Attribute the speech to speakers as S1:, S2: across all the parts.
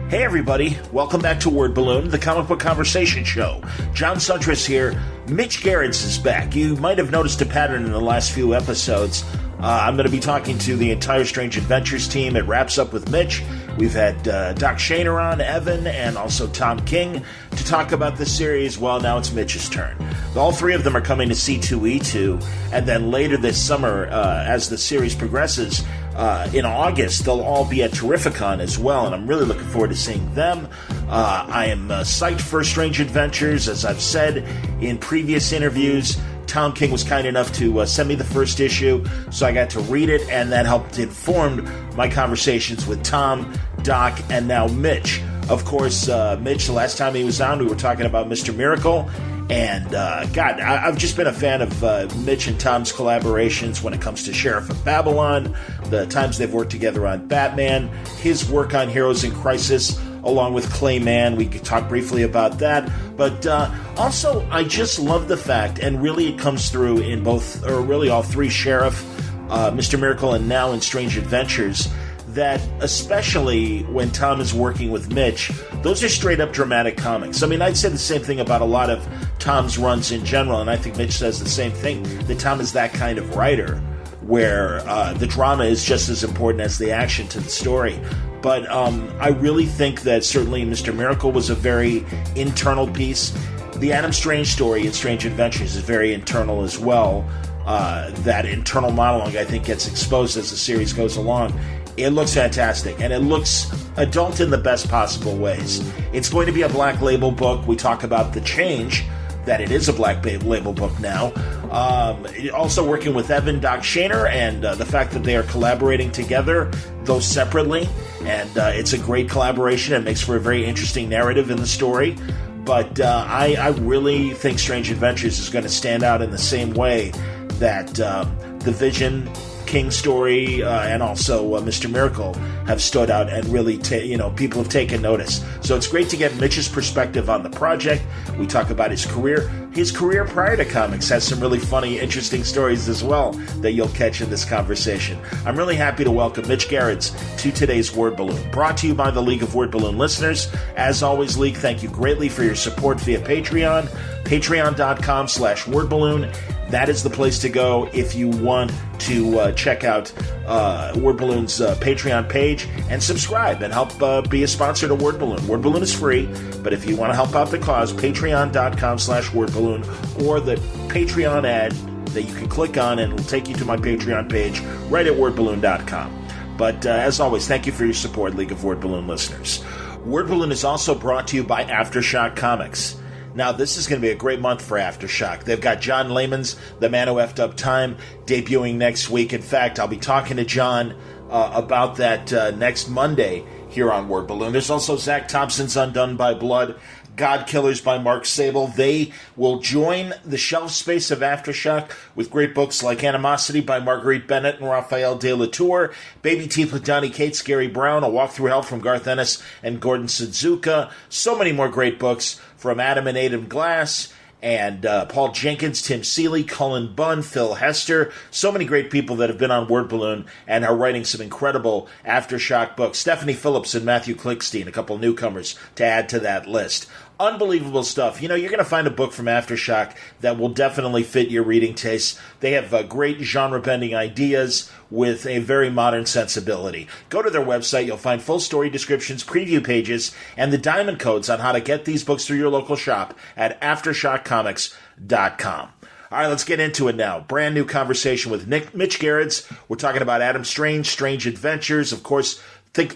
S1: Hey everybody, welcome back to Word Balloon, the comic book conversation show. John Suntress here. Mitch Gerads is back. You might have noticed a pattern in the last few episodes. I'm going to be talking to the entire Strange Adventures team. It wraps up with Mitch. We've had Doc Shaner on, Evan, and also Tom King to talk about this series. Well, now it's Mitch's turn. All three of them are coming to C2E2, and then later this summer, as the series progresses, in August, they'll all be at Terrificon as well, and I'm really looking forward to seeing them. I am psyched for Strange Adventures. As I've said in previous interviews, Tom King was kind enough to send me the first issue, so I got to read it, and that helped inform my conversations with Tom, Doc, and now Mitch. Of course, Mitch, the last time he was on, we were talking about Mr. Miracle, and God, I've just been a fan of Mitch and Tom's collaborations when it comes to Sheriff of Babylon, the times they've worked together on Batman, his work on Heroes in Crisis, along with Clayman. We could talk briefly about that. But also, I just love the fact, and really it comes through in both, or really all three, Sheriff, Mr. Miracle, and now in Strange Adventures, that especially when Tom is working with Mitch, those are straight-up dramatic comics. I mean, I'd say the same thing about a lot of Tom's runs in general, and I think Mitch says the same thing, that Tom is that kind of writer, where the drama is just as important as the action to the story. But I really think that certainly Mr. Miracle was a very internal piece. The Adam Strange story in Strange Adventures is very internal as well. That internal monologue, I think, gets exposed as the series goes along. It looks fantastic, and it looks adult in the best possible ways. It's going to be a Black Label book. We talk about the change, that it is a Black Label book now. Also working with Evan, Doc Shaner, and the fact that they are collaborating together, though separately. And it's a great collaboration. It makes for a very interesting narrative in the story. But I really think Strange Adventures is going to stand out in the same way that the Vision, King story, and also Mr. Miracle have stood out, and really, people have taken notice. So it's great to get Mitch's perspective on the project. We talk about his career. His career prior to comics has some really funny, interesting stories as well that you'll catch in this conversation. I'm really happy to welcome Mitch Gerads to today's Word Balloon, brought to you by the League of Word Balloon listeners. As always, League, thank you greatly for your support via Patreon, patreon.com/wordballoon. That is the place to go if you want to check out Word Balloon's Patreon page and subscribe and help be a sponsor to Word Balloon. Word Balloon is free, but if you want to help out the cause, patreon.com/wordballoon, or the Patreon ad that you can click on and it'll take you to my Patreon page right at wordballoon.com. But as always, thank you for your support, League of Word Balloon listeners. Word Balloon is also brought to you by Aftershock Comics. Now, this is going to be a great month for Aftershock. They've got John Layman's The Man Who Effed Up Time debuting next week. In fact, I'll be talking to John about that next Monday here on Word Balloon. There's also Zach Thompson's Undone by Blood, God Killers by Mark Sable. They will join the shelf space of Aftershock with great books like Animosity by Marguerite Bennett and Raphael De La Tour, Baby Teeth with Donny Cates, Gary Brown, A Walk Through Hell from Garth Ennis and Gordon Suzuka. So many more great books from Adam and Adam Glass, and Paul Jenkins, Tim Seeley, Cullen Bunn, Phil Hester. So many great people that have been on Word Balloon and are writing some incredible Aftershock books. Stephanie Phillips and Matthew Klickstein, a couple newcomers to add to that list. Unbelievable stuff. You're going to find a book from Aftershock that will definitely fit your reading tastes. They have great genre-bending ideas with a very modern sensibility. Go to their website. You'll find full story descriptions, preview pages, and the diamond codes on how to get these books through your local shop at AftershockComics.com. All right, let's get into it now. Brand new conversation with Mitch Gerads. We're talking about Adam Strange, Strange Adventures, of course,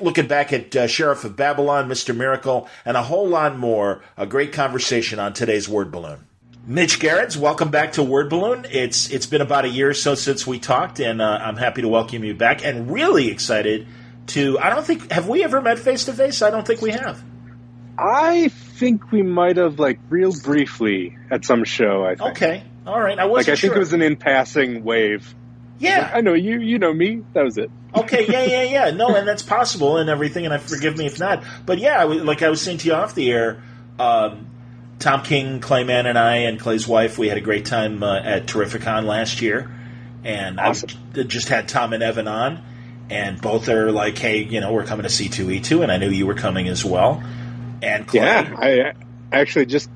S1: looking back at Sheriff of Babylon, Mr. Miracle, and a whole lot more. A great conversation on today's Word Balloon. Mitch Gerads, welcome back to Word Balloon. It's been about a year or so since we talked, and I'm happy to welcome you back, and really excited to, have we ever met face-to-face? I don't think we have.
S2: I think we might have, real briefly at some show, I think.
S1: Okay, all right. I wasn't sure.
S2: I think it was an in-passing wave.
S1: Yeah.
S2: I know you. You know me. That was it.
S1: Okay, yeah. No, and that's possible and everything, and forgive me if not. But yeah, like I was saying to you off the air, Tom King, Clayman, and I, and Clay's wife, we had a great time at Terrificon last year. And awesome. I just had Tom and Evan on. and both are like, hey, we're coming to C2E2, and I knew you were coming as well. And Clay,
S2: I actually just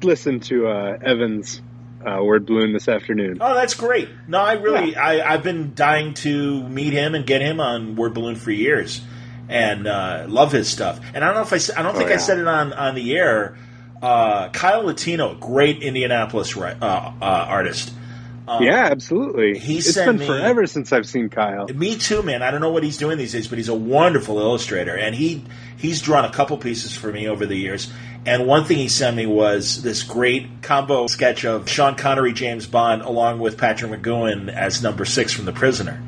S2: listened to Evan's Word Balloon this afternoon.
S1: Oh, that's great. No, I've been dying to meet him and get him on Word Balloon for years, and love his stuff. And I don't know if I don't think I said it on the air. Kyle Latino, great Indianapolis artist.
S2: Yeah, absolutely. It's been forever since I've seen Kyle.
S1: Me too, man. I don't know what he's doing these days, but he's a wonderful illustrator, and he's drawn a couple pieces for me over the years. And one thing he sent me was this great combo sketch of Sean Connery, James Bond, along with Patrick McGowan as number 6 from The Prisoner.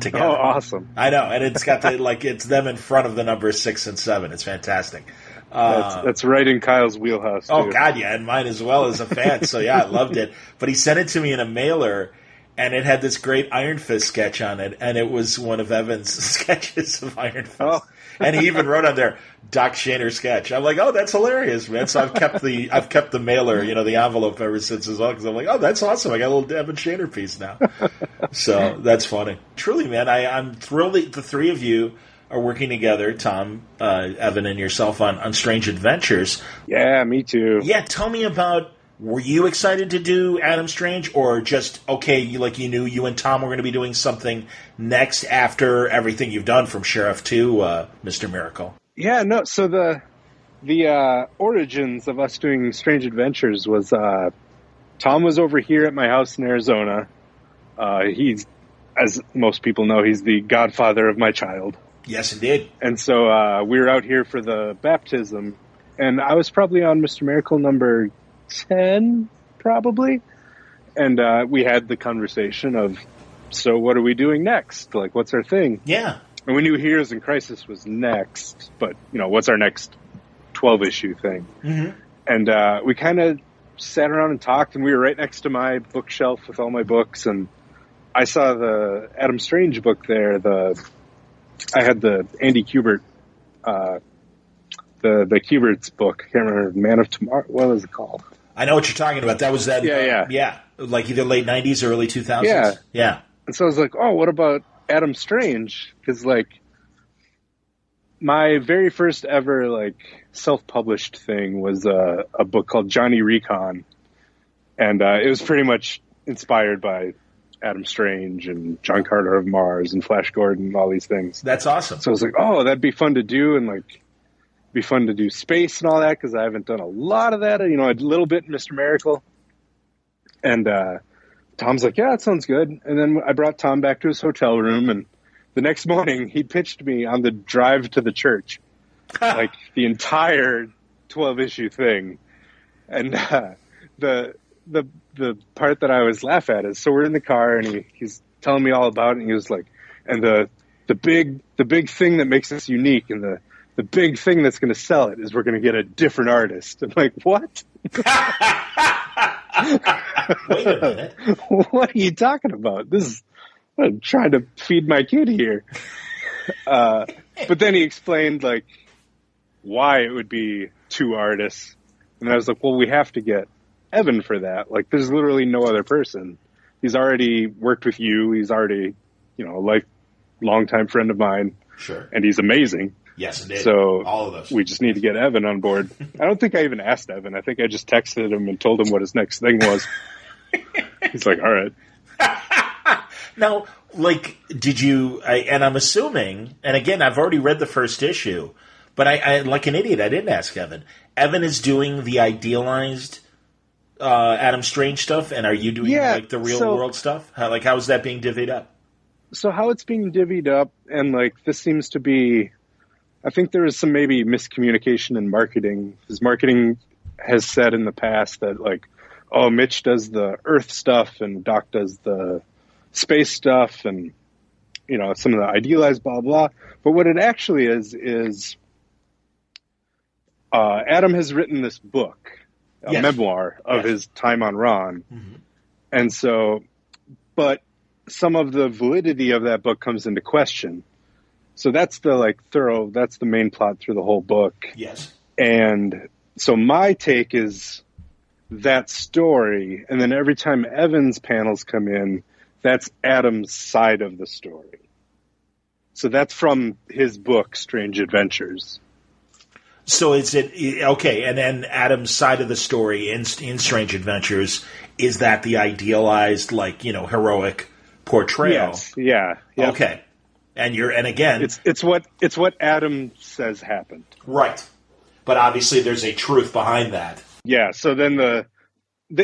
S1: Together.
S2: Oh, awesome!
S1: I know, and it's got it's them in front of the numbers 6 and 7. It's fantastic.
S2: That's right in Kyle's wheelhouse, too.
S1: Oh, God, yeah, and mine as well as a fan. So, yeah, I loved it. But he sent it to me in a mailer, and it had this great Iron Fist sketch on it, and it was one of Evan's sketches of Iron Fist. Oh. And he even wrote on there, Doc Shaner sketch. I'm like, oh, that's hilarious, man. So I've kept the mailer, the envelope ever since as well, because I'm like, oh, that's awesome. I got a little Evan Shaner piece now. So that's funny. Truly, man, I'm thrilled that the three of you are working together, Tom, Evan, and yourself on Strange Adventures.
S2: Yeah, me too.
S1: Yeah, tell me about, were you excited to do Adam Strange, or just, okay, you knew you and Tom were going to be doing something next after everything you've done from Sheriff to Mr. Miracle?
S2: Yeah, no, so the origins of us doing Strange Adventures was Tom was over here at my house in Arizona. He's, as most people know, he's the godfather of my child.
S1: Yes, indeed.
S2: And so we were out here for the baptism, and I was probably on Mr. Miracle number 10, probably. And we had the conversation of, so what are we doing next? Like, what's our thing?
S1: Yeah.
S2: And we knew Heroes in Crisis was next, but, what's our next 12-issue thing?
S1: Mm-hmm.
S2: And we kind of sat around and talked, and we were right next to my bookshelf with all my books, and I saw the Adam Strange book there, I had the Andy Kubert, the Kubert's book. I can't remember, Man of Tomorrow. What was it called?
S1: I know what you're talking about. That was that.
S2: Yeah.
S1: Like either late 90s or early 2000s. Yeah.
S2: And so I was like, oh, what about Adam Strange? Because, my very first ever, self-published thing was a book called Johnny Recon. And it was pretty much inspired by Adam Strange and John Carter of Mars and Flash Gordon and all these things.
S1: That's awesome.
S2: So I was like, oh, that'd be fun to do, and be fun to do space and all that, because I haven't done a lot of that. A little bit in Mr. Miracle. And Tom's like, yeah, that sounds good. And then I brought Tom back to his hotel room, and the next morning he pitched me on the drive to the church, the entire 12-issue thing. And the part that I always laugh at is, so we're in the car, and he's telling me all about it, and he was like, and the big thing that makes us unique, and the big thing that's going to sell it is we're going to get a different artist. I'm like, what?
S1: Wait a minute.
S2: What are you talking about? I'm trying to feed my kid here. But then he explained why it would be 2 artists. And I was like, well, we have to get Evan for that. There's literally no other person. He's already worked with you. He's already, a longtime friend of mine.
S1: Sure.
S2: And he's amazing.
S1: Yes, indeed.
S2: So
S1: all of those.
S2: We just need to get Evan on board. I don't think I even asked Evan. I think I just texted him and told him what his next thing was. He's like, all right.
S1: Now, did you, and I'm assuming, and again, I've already read the first issue, but I like an idiot, I didn't ask Evan. Evan is doing the idealized Adam Strange stuff, and are you doing the real world stuff? How is that being divvied up?
S2: So how it's being divvied up, and this seems to be, I think there is some maybe miscommunication in marketing, because marketing has said in the past that Mitch does the Earth stuff and Doc does the space stuff, and some of the idealized blah blah. But what it actually is Adam has written this book, a memoir of his time on Ron, and so, but some of the validity of that book comes into question. So that's the that's the main plot through the whole book.
S1: Yes.
S2: And so my take is that story, and then every time Evan's panels come in, that's Adam's side of the story. So that's from his book, Strange Adventures.
S1: So is it okay? And then Adam's side of the story in Strange Adventures, is that the idealized, like, heroic portrayal?
S2: Yes. Yeah. Yep.
S1: Okay. And again,
S2: it's what Adam says happened.
S1: Right. But obviously, there's a truth behind that.
S2: Yeah. So then the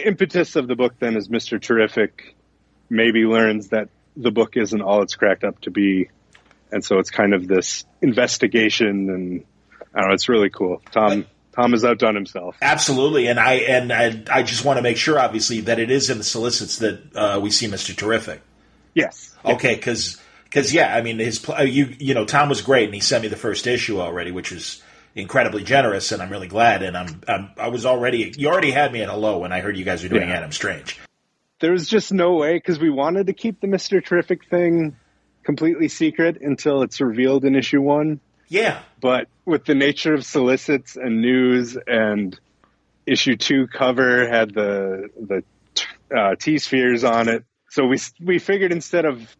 S2: impetus of the book then is Mr. Terrific maybe learns that the book isn't all it's cracked up to be, and so it's kind of this investigation, and I don't know, it's really cool. Tom has outdone himself.
S1: Absolutely, and I just want to make sure, obviously, that it is in the solicits that we see Mr. Terrific.
S2: Yes.
S1: Okay, because yeah, I mean, Tom was great, and he sent me the first issue already, which was incredibly generous, and I'm really glad. And you already had me at hello when I heard you guys were doing Adam Strange.
S2: There was just no way, because we wanted to keep the Mr. Terrific thing completely secret until it's revealed in issue 1.
S1: Yeah.
S2: But with the nature of solicits and news, and issue 2 cover had the T-spheres on it, so we figured instead of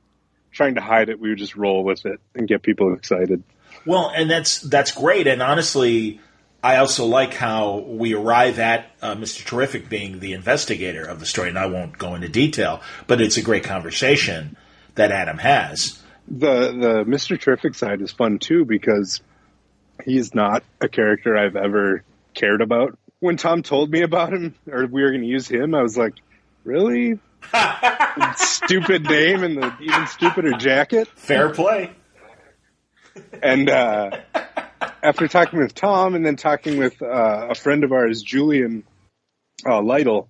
S2: trying to hide it, we would just roll with it and get people excited.
S1: Well, and that's great. And honestly, I also like how we arrive at Mr. Terrific being the investigator of the story. And I won't go into detail, but it's a great conversation that Adam has.
S2: The Mr. Terrific side is fun too, because he's not a character I've ever cared about. When Tom told me about him, or we were going to use him, I was like, really? Stupid name and the even stupider jacket?
S1: Fair play.
S2: And after talking with Tom and then talking with a friend of ours, Julian Lytle,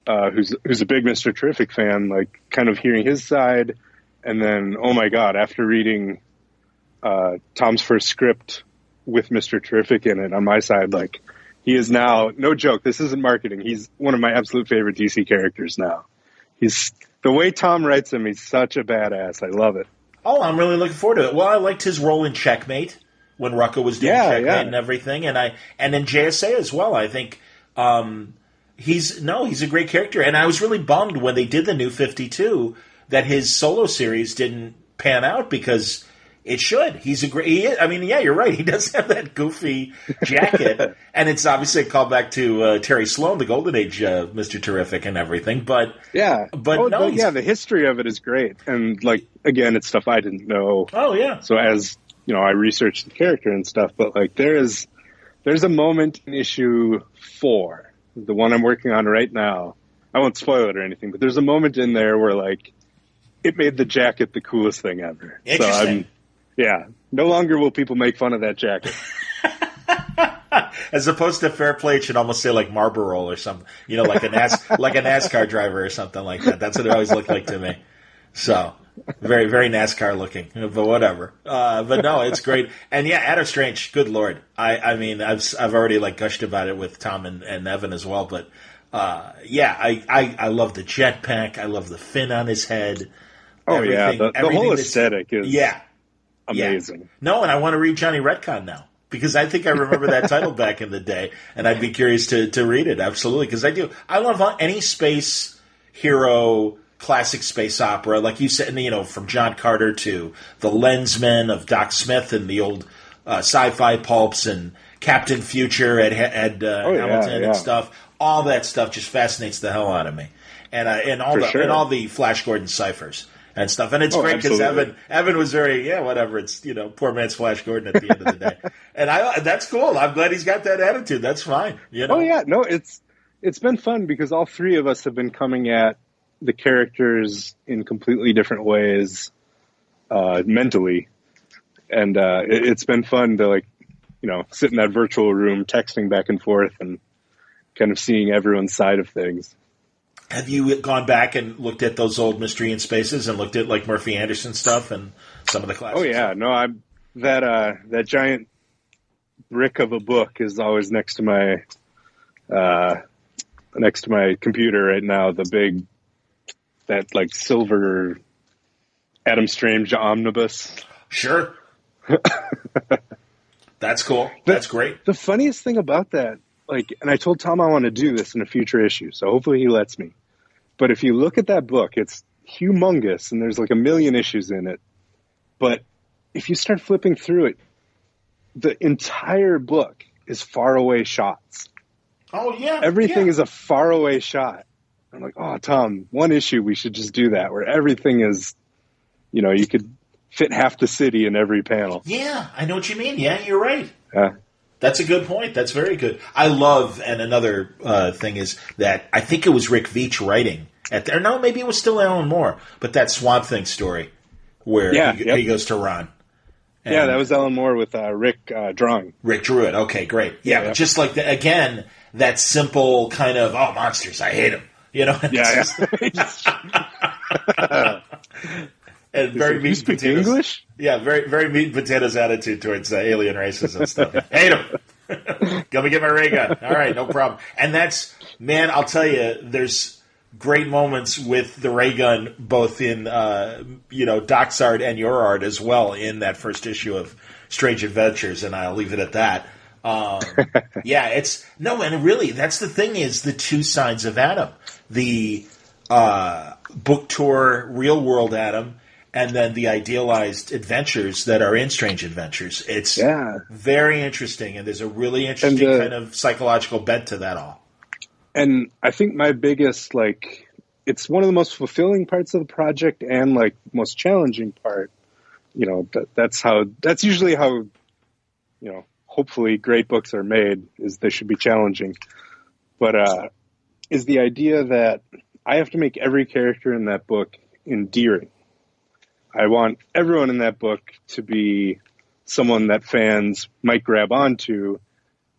S2: who's a big Mr. Terrific fan, like kind of hearing his side, and then, oh my God, after reading Tom's first script with Mr. Terrific in it on my side, like, he is now, no joke, this isn't marketing, he's one of my absolute favorite DC characters now. The way Tom writes him, he's such a badass. I love it.
S1: Oh, I'm really looking forward to it. Well, I liked his role in Checkmate when Rucka was doing Checkmate and everything, and in JSA as well. I think he's a great character, and I was really bummed when they did the New 52 that his solo series didn't pan out, because it should. You're right. He does have that goofy jacket, and it's obviously a callback to Terry Sloan, the Golden Age Mr. Terrific and everything. But
S2: the history of it is great, and like again, it's stuff I didn't know.
S1: Oh yeah.
S2: So as you know, I researched the character and stuff, but like there's a moment in issue 4, the one I'm working on right now. I won't spoil it or anything, but there's a moment in there where like it made the jacket the coolest thing ever.
S1: Interesting.
S2: So no longer will people make fun of that jacket.
S1: As opposed to fair play, it should almost say like Marlboro or something, like a NASCAR driver or something like that. That's what it always looked like to me. So very, very NASCAR looking, but whatever. But no, it's great. And yeah, Adam Strange, good Lord. I mean, I've already like gushed about it with Tom and Evan as well, but I love the jetpack. I love the fin on his head.
S2: Oh yeah, the whole aesthetic is amazing.
S1: Yeah. No, and I want to read Johnny Retcon now, because I think I remember that title back in the day, and I'd be curious to read it, absolutely, because I do. I love any space hero, classic space opera, like you said, from John Carter to The Lensman of Doc Smith and the old sci-fi pulps, and Captain Future at Hamilton and stuff. All that stuff just fascinates the hell out of me, and all the Flash Gordon ciphers and stuff. And it's great because Evan was very, whatever. It's, poor man's Flash Gordon at the end of the day. And that's cool. I'm glad he's got that attitude. That's fine.
S2: Oh yeah. No, it's been fun because all three of us have been coming at the characters in completely different ways, mentally. And, it's been fun to sit in that virtual room, texting back and forth and kind of seeing everyone's side of things.
S1: Have you gone back and looked at those old Mystery in Spaces and looked at like Murphy Anderson stuff and some of the classics?
S2: Oh yeah, no, that giant brick of a book is always next to my computer right now. That like silver Adam Strange omnibus.
S1: Sure. That's cool. That's great.
S2: The funniest thing about that, and I told Tom I want to do this in a future issue, so hopefully he lets me. But if you look at that book, it's humongous, and there's like 1 million issues in it. But if you start flipping through it, the entire book is faraway shots.
S1: Oh, yeah.
S2: Everything is a faraway shot. I'm like, oh, Tom, one issue we should just do that, where everything is, you could fit half the city in every panel.
S1: Yeah, I know what you mean. Yeah, you're right.
S2: Yeah.
S1: That's a good point. That's very good. I love, and another thing is that I think it was Rick Veitch writing no, maybe it was still Alan Moore, but that Swamp Thing story where he goes to Ron. And
S2: that was Alan Moore with Rick drawing.
S1: Rick drew it. Okay, great. Yeah, but just like, again, that simple kind of, monsters, I hate them. And very meat and potatoes. English? Yeah, very, very meat and potatoes attitude towards alien races and stuff. Hate them. Let me get my ray gun. All right, no problem. And that's, man, I'll tell you, there's great moments with the ray gun, both in, Doc's art and your art as well in that first issue of Strange Adventures, and I'll leave it at that. And really, that's the thing is the two sides of Adam. The book tour, real world Adam, and then the idealized adventures that are in Strange Adventures. It's very interesting, and there's a really interesting kind of psychological bent to that all.
S2: And I think my biggest, it's one of the most fulfilling parts of the project and, most challenging part. That's usually how, hopefully great books are made, is they should be challenging. But is the idea that I have to make every character in that book endearing. I want everyone in that book to be someone that fans might grab onto,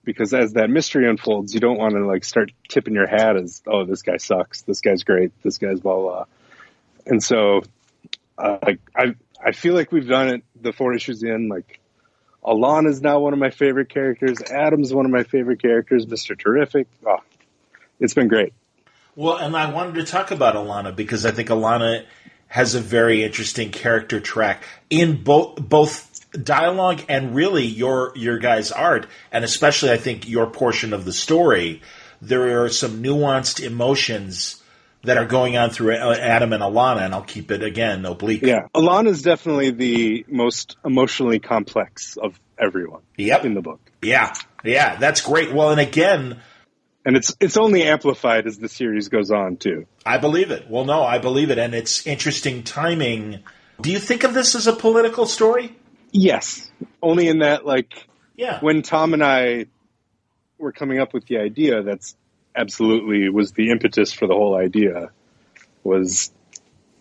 S2: because as that mystery unfolds, you don't want to start tipping your hat as, oh, this guy sucks, this guy's great, this guy's blah, blah. And so I feel like we've done it the 4 issues in. Alana is now one of my favorite characters. Adam's one of my favorite characters. Mr. Terrific. Oh, it's been great.
S1: Well, and I wanted to talk about Alana because I think Alana has a very interesting character track in both dialogue and really your guys' art, and especially I think your portion of the story. There are some nuanced emotions that are going on through Adam and Alana, and I'll keep it, again, oblique.
S2: Yeah, Alana is definitely the most emotionally complex of everyone in the book. Yeah,
S1: that's great. Well, and again...
S2: And it's only amplified as the series goes on, too.
S1: I believe it. Well, no, I believe it, and it's interesting timing. Do you think of this as a political story?
S2: Yes, only in that, when Tom and I were coming up with the idea, that's absolutely was the impetus for the whole idea. Was,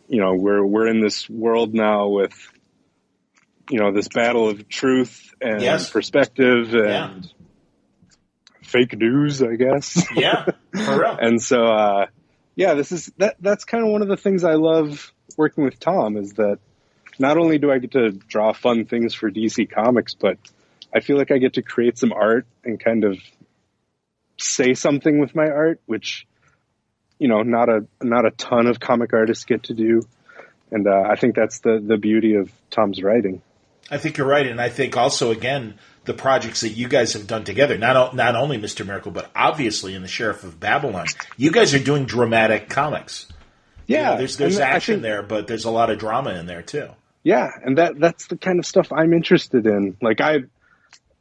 S2: we're in this world now with, this battle of truth and perspective and fake news, I guess.
S1: Yeah, for real.
S2: And so, that's kind of one of the things I love working with Tom, is that not only do I get to draw fun things for DC Comics, but I feel like I get to create some art and kind of say something with my art, which, not a ton of comic artists get to do. And I think that's the beauty of Tom's writing.
S1: I think you're right. And I think also, again, the projects that you guys have done together, not only Mr. Miracle, but obviously in The Sheriff of Babylon, you guys are doing dramatic comics.
S2: Yeah.
S1: There's action there, but there's a lot of drama in there too.
S2: Yeah. And that's the kind of stuff I'm interested in. I'm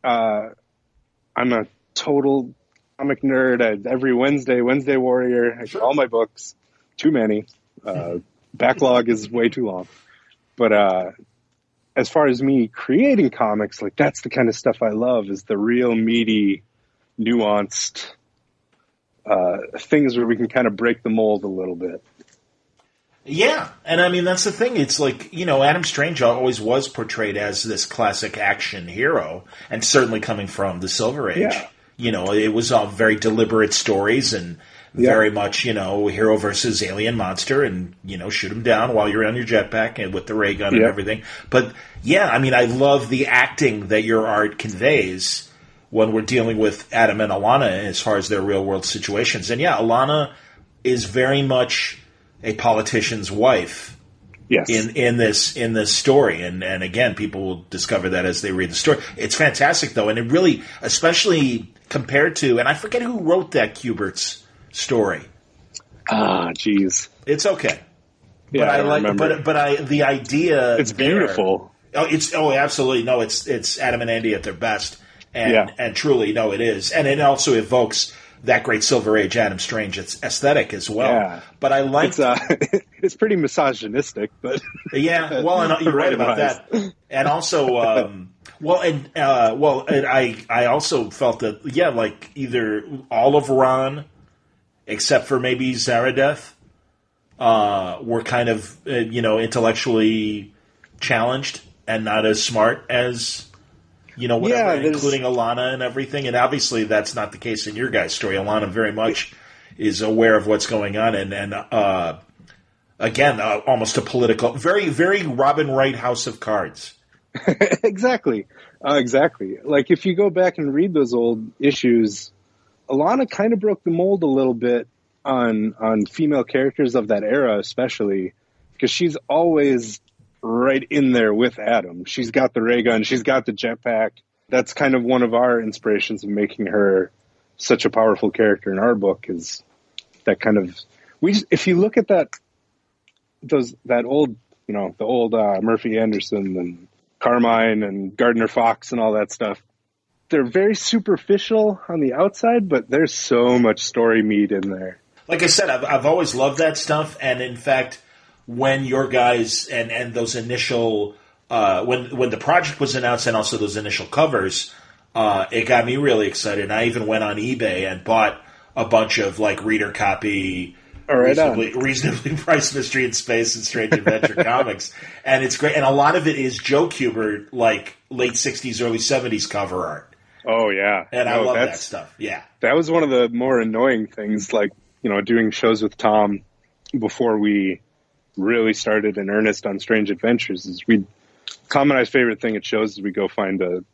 S2: a total comic nerd. Every Wednesday Warrior, I get all my books, too many. Backlog is way too long. But, as far as me creating comics, that's the kind of stuff I love, is the real meaty, nuanced things where we can kind of break the mold a little bit.
S1: Yeah, and I mean, that's the thing. It's Adam Strange always was portrayed as this classic action hero, and certainly coming from the Silver Age. Yeah. It was all very deliberate stories and very much, hero versus alien monster, and, shoot him down while you're on your jetpack and with the ray gun and everything. But, I mean, I love the acting that your art conveys when we're dealing with Adam and Alana as far as their real-world situations. And, Alana is very much a politician's wife in this story. And again, people will discover that as they read the story. It's fantastic, though, and it really, especially compared to, and I forget who wrote that Kubert's story.
S2: Geez.
S1: It's okay.
S2: Yeah,
S1: but I like,
S2: remember.
S1: but the idea.
S2: It's beautiful.
S1: Absolutely. No, it's Adam and Andy at their best. And truly, no, it is. And it also evokes that great Silver Age Adam Strange aesthetic as well.
S2: Yeah.
S1: But I like
S2: it's pretty misogynistic, but
S1: yeah. Well, and you're right about that. And also, I also felt that like either all of Ron, except for maybe Zaradeth, were kind of intellectually challenged and not as smart as. Whatever, including Alana and everything. And obviously that's not the case in your guys' story. Alana very much is aware of what's going on. And again, almost a political, very, very Robin Wright House of Cards.
S2: Exactly. Like if you go back and read those old issues, Alana kind of broke the mold a little bit on female characters of that era, especially because she's always right in there with Adam. She's got the ray gun. She's got the jetpack. That's kind of one of our inspirations of making her such a powerful character in our book is that kind of, if you look at that old, the old Murphy Anderson and Carmine and Gardner Fox and all that stuff, they're very superficial on the outside, but there's so much story meat in there.
S1: Like I said, I've always loved that stuff. And in fact, when your guys and those initial when the project was announced and also those initial covers, it got me really excited. And I even went on eBay and bought a bunch of like reader copy, reasonably priced Mystery in Space and Strange Adventure comics, and it's great. And a lot of it is Joe Kubert, like late '60s, early '70s cover art.
S2: Oh yeah,
S1: and I love that stuff. Yeah,
S2: that was one of the more annoying things. Like doing shows with Tom before we really started in earnest on Strange Adventures is Tom and I's favorite thing at shows is we go find a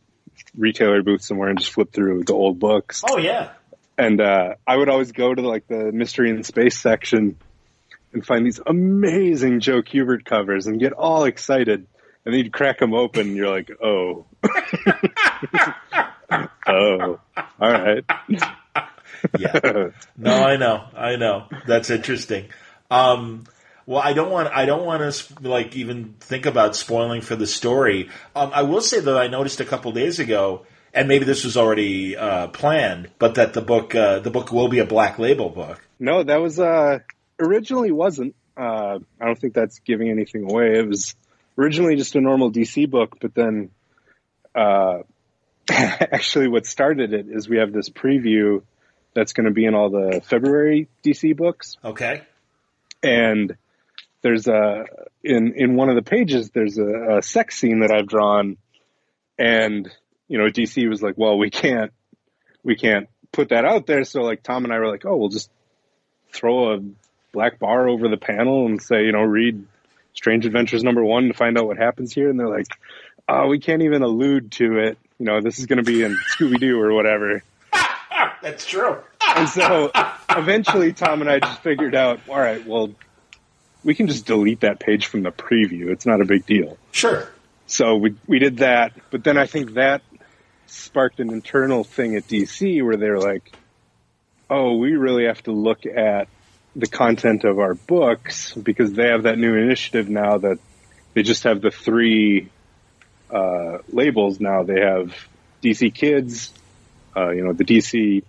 S2: retailer booth somewhere and just flip through the old books.
S1: Oh yeah.
S2: And I would always go to like the Mystery in Space section and find these amazing Joe Kubert covers and get all excited. And then you'd crack them open and you're like, oh. Oh, all right.
S1: Yeah. No, I know. That's interesting. Well, I don't want to like even think about spoiling for the story. I will say that I noticed a couple days ago, and maybe this was already planned, but that the book will be a Black Label book.
S2: No, that was originally wasn't. I don't think that's giving anything away. It was originally just a normal DC book, but then actually what started it is we have this preview that's going to be in all the February DC books.
S1: Okay,
S2: and there's in one of the pages, there's a sex scene that I've drawn, and DC was like, well, we can't put that out there. So like Tom and I were like, oh, we'll just throw a black bar over the panel and say, read Strange Adventures #1 to find out what happens here. And they're like, oh, we can't even allude to it. This is going to be in Scooby-Doo or whatever.
S1: That's true.
S2: And so eventually Tom and I just figured out, all right, well, we can just delete that page from the preview. It's not a big deal.
S1: Sure.
S2: So we did that, but then I think that sparked an internal thing at DC where they're like, oh, we really have to look at the content of our books because they have that new initiative now that they just have the 3 labels now. They have DC Kids, the DCU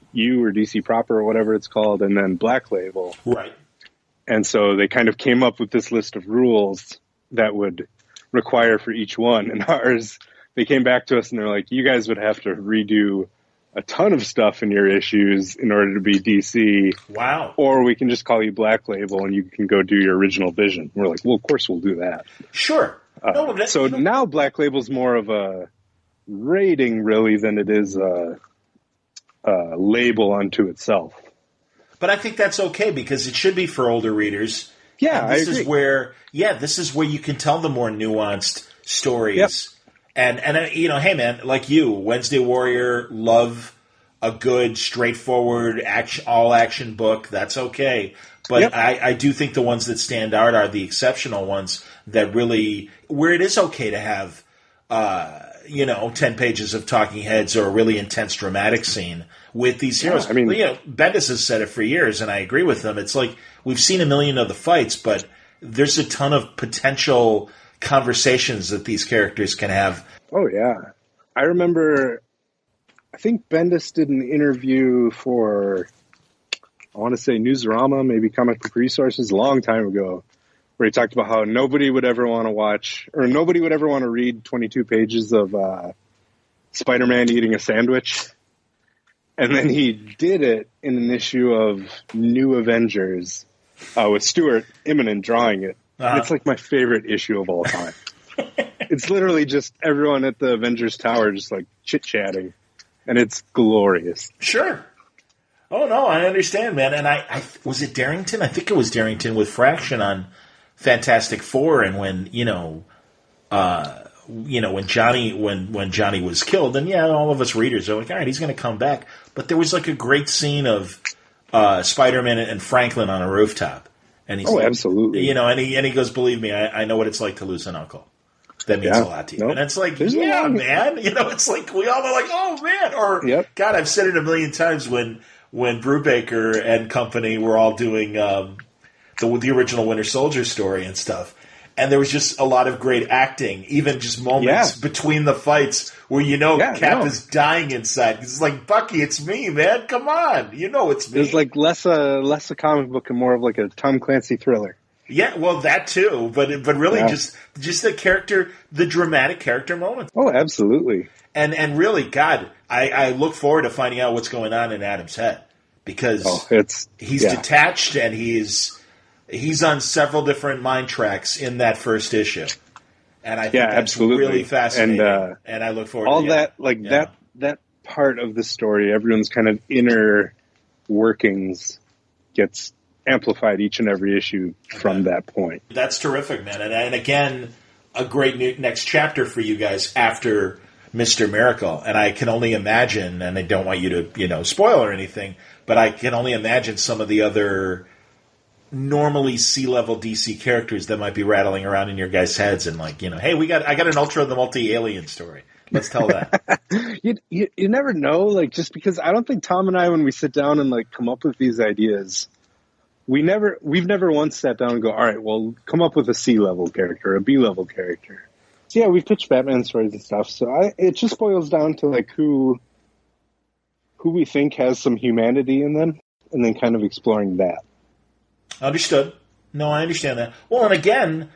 S2: or DC Proper or whatever it's called, and then Black Label.
S1: Right.
S2: And so they kind of came up with this list of rules that would require for each one. And ours, they came back to us and they're like, you guys would have to redo a ton of stuff in your issues in order to be DC.
S1: Wow.
S2: Or we can just call you Black Label and you can go do your original vision. We're like, well, of course we'll do that.
S1: Sure.
S2: Now Black Label's more of a rating really than it is a label unto itself.
S1: But I think that's okay because it should be for older readers.
S2: Yeah,
S1: and this
S2: I agree.
S1: This is where you can tell the more nuanced stories.
S2: Yep.
S1: And hey man, like you, Wednesday Warrior, love a good, straightforward all action book. That's okay. But yep. I do think the ones that stand out are the exceptional ones that really, where it is okay to have, 10 pages of talking heads or a really intense dramatic scene with these heroes.
S2: Yeah, I mean,
S1: Bendis has said it for years, and I agree with them. It's like we've seen a million of the fights, but there's a ton of potential conversations that these characters can have.
S2: Oh, yeah. I remember, I think Bendis did an interview for, I want to say Newsarama, maybe Comic Book Resources, a long time ago, where he talked about how nobody would ever want to watch, or nobody would ever want to read 22 pages of Spider-Man eating a sandwich. And then he did it in an issue of New Avengers with Stuart Immonen drawing it. And it's like my favorite issue of all time. It's literally just everyone at the Avengers Tower just like chit-chatting. And it's glorious.
S1: Sure. Oh, no, I understand, man. And I was it Darrington? I think it was Darrington with Fraction on Fantastic Four. And when, when Johnny was killed, and all of us readers are like, all right, he's going to come back. But there was like a great scene of Spider-Man and Franklin on a rooftop, and he's
S2: absolutely,
S1: and he goes, believe me, I know what it's like to lose an uncle. That means a lot to you, and it's like, man, it's like we all are like, oh man, or God, I've said it a million times when Brubaker and company were all doing the original Winter Soldier story and stuff. And there was just a lot of great acting, even just moments between the fights where Cap is dying inside. It's like, Bucky, it's me, man. Come on. It's me.
S2: It's like less a comic book and more of like a Tom Clancy thriller.
S1: Yeah, well, that too. But really just the character, the dramatic character moments.
S2: Oh, absolutely.
S1: And really, God, I look forward to finding out what's going on in Adam's head. Because he's detached and he's on several different mind tracks in that first issue, and I think that's really fascinating. And I look forward to
S2: that part of the story. Everyone's kind of inner workings gets amplified each and every issue from that point.
S1: That's terrific, man. And again, a great next chapter for you guys after Mr. Miracle. And I can only imagine, and I don't want you to spoil or anything, but I can only imagine some of the other normally C-level DC characters that might be rattling around in your guys' heads and like, hey, I got an Ultra the Multi-Alien story. Let's tell that.
S2: you never know, like, just because I don't think Tom and I, when we sit down and like come up with these ideas, we've never once sat down and go, all right, well, come up with a C-level character, a B-level character. So we've pitched Batman stories and stuff. So it just boils down to like who we think has some humanity in them, and then kind of exploring that.
S1: Understood. No, I understand that. Well, and again,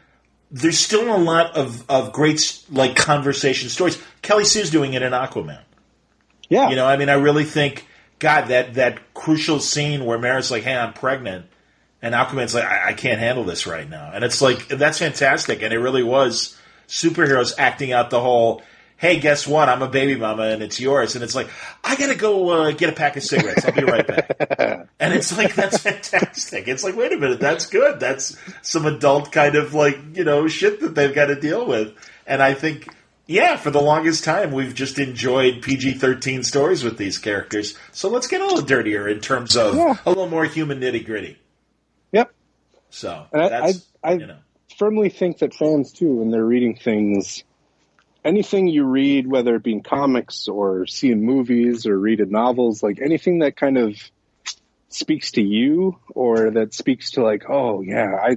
S1: there's still a lot of great like conversation stories. Kelly Sue's doing it in Aquaman.
S2: Yeah.
S1: I really think, God, that crucial scene where Mara's like, hey, I'm pregnant, and Aquaman's like, I can't handle this right now. And it's like, that's fantastic. And it really was superheroes acting out the whole, hey, guess what? I'm a baby mama and it's yours. And it's like, I got to go get a pack of cigarettes. I'll be right back. And it's like, that's fantastic. It's like, wait a minute, that's good. That's some adult kind of like, shit that they've got to deal with. And I think, for the longest time, we've just enjoyed PG-13 stories with these characters. So let's get a little dirtier in terms of a little more human nitty-gritty.
S2: Yep.
S1: So
S2: and I firmly think that fans, too, when they're reading things, anything you read, whether it be in comics or see in movies or read in novels, like anything that kind of speaks to you or that speaks to like, oh yeah,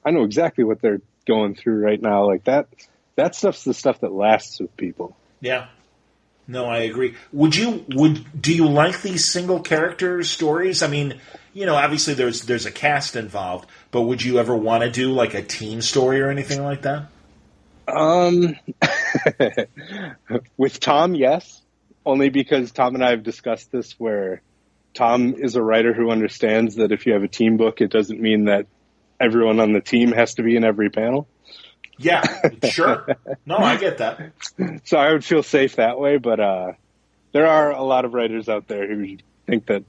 S2: I know exactly what they're going through right now. Like that stuff's the stuff that lasts with people.
S1: Yeah. No, I agree. Do you like these single character stories? I mean, obviously there's a cast involved, but would you ever want to do like a team story or anything like that?
S2: With Tom, yes. Only because Tom and I have discussed this where Tom is a writer who understands that if you have a team book, it doesn't mean that everyone on the team has to be in every panel.
S1: Yeah, sure. No, I get that.
S2: So I would feel safe that way, but there are a lot of writers out there who think that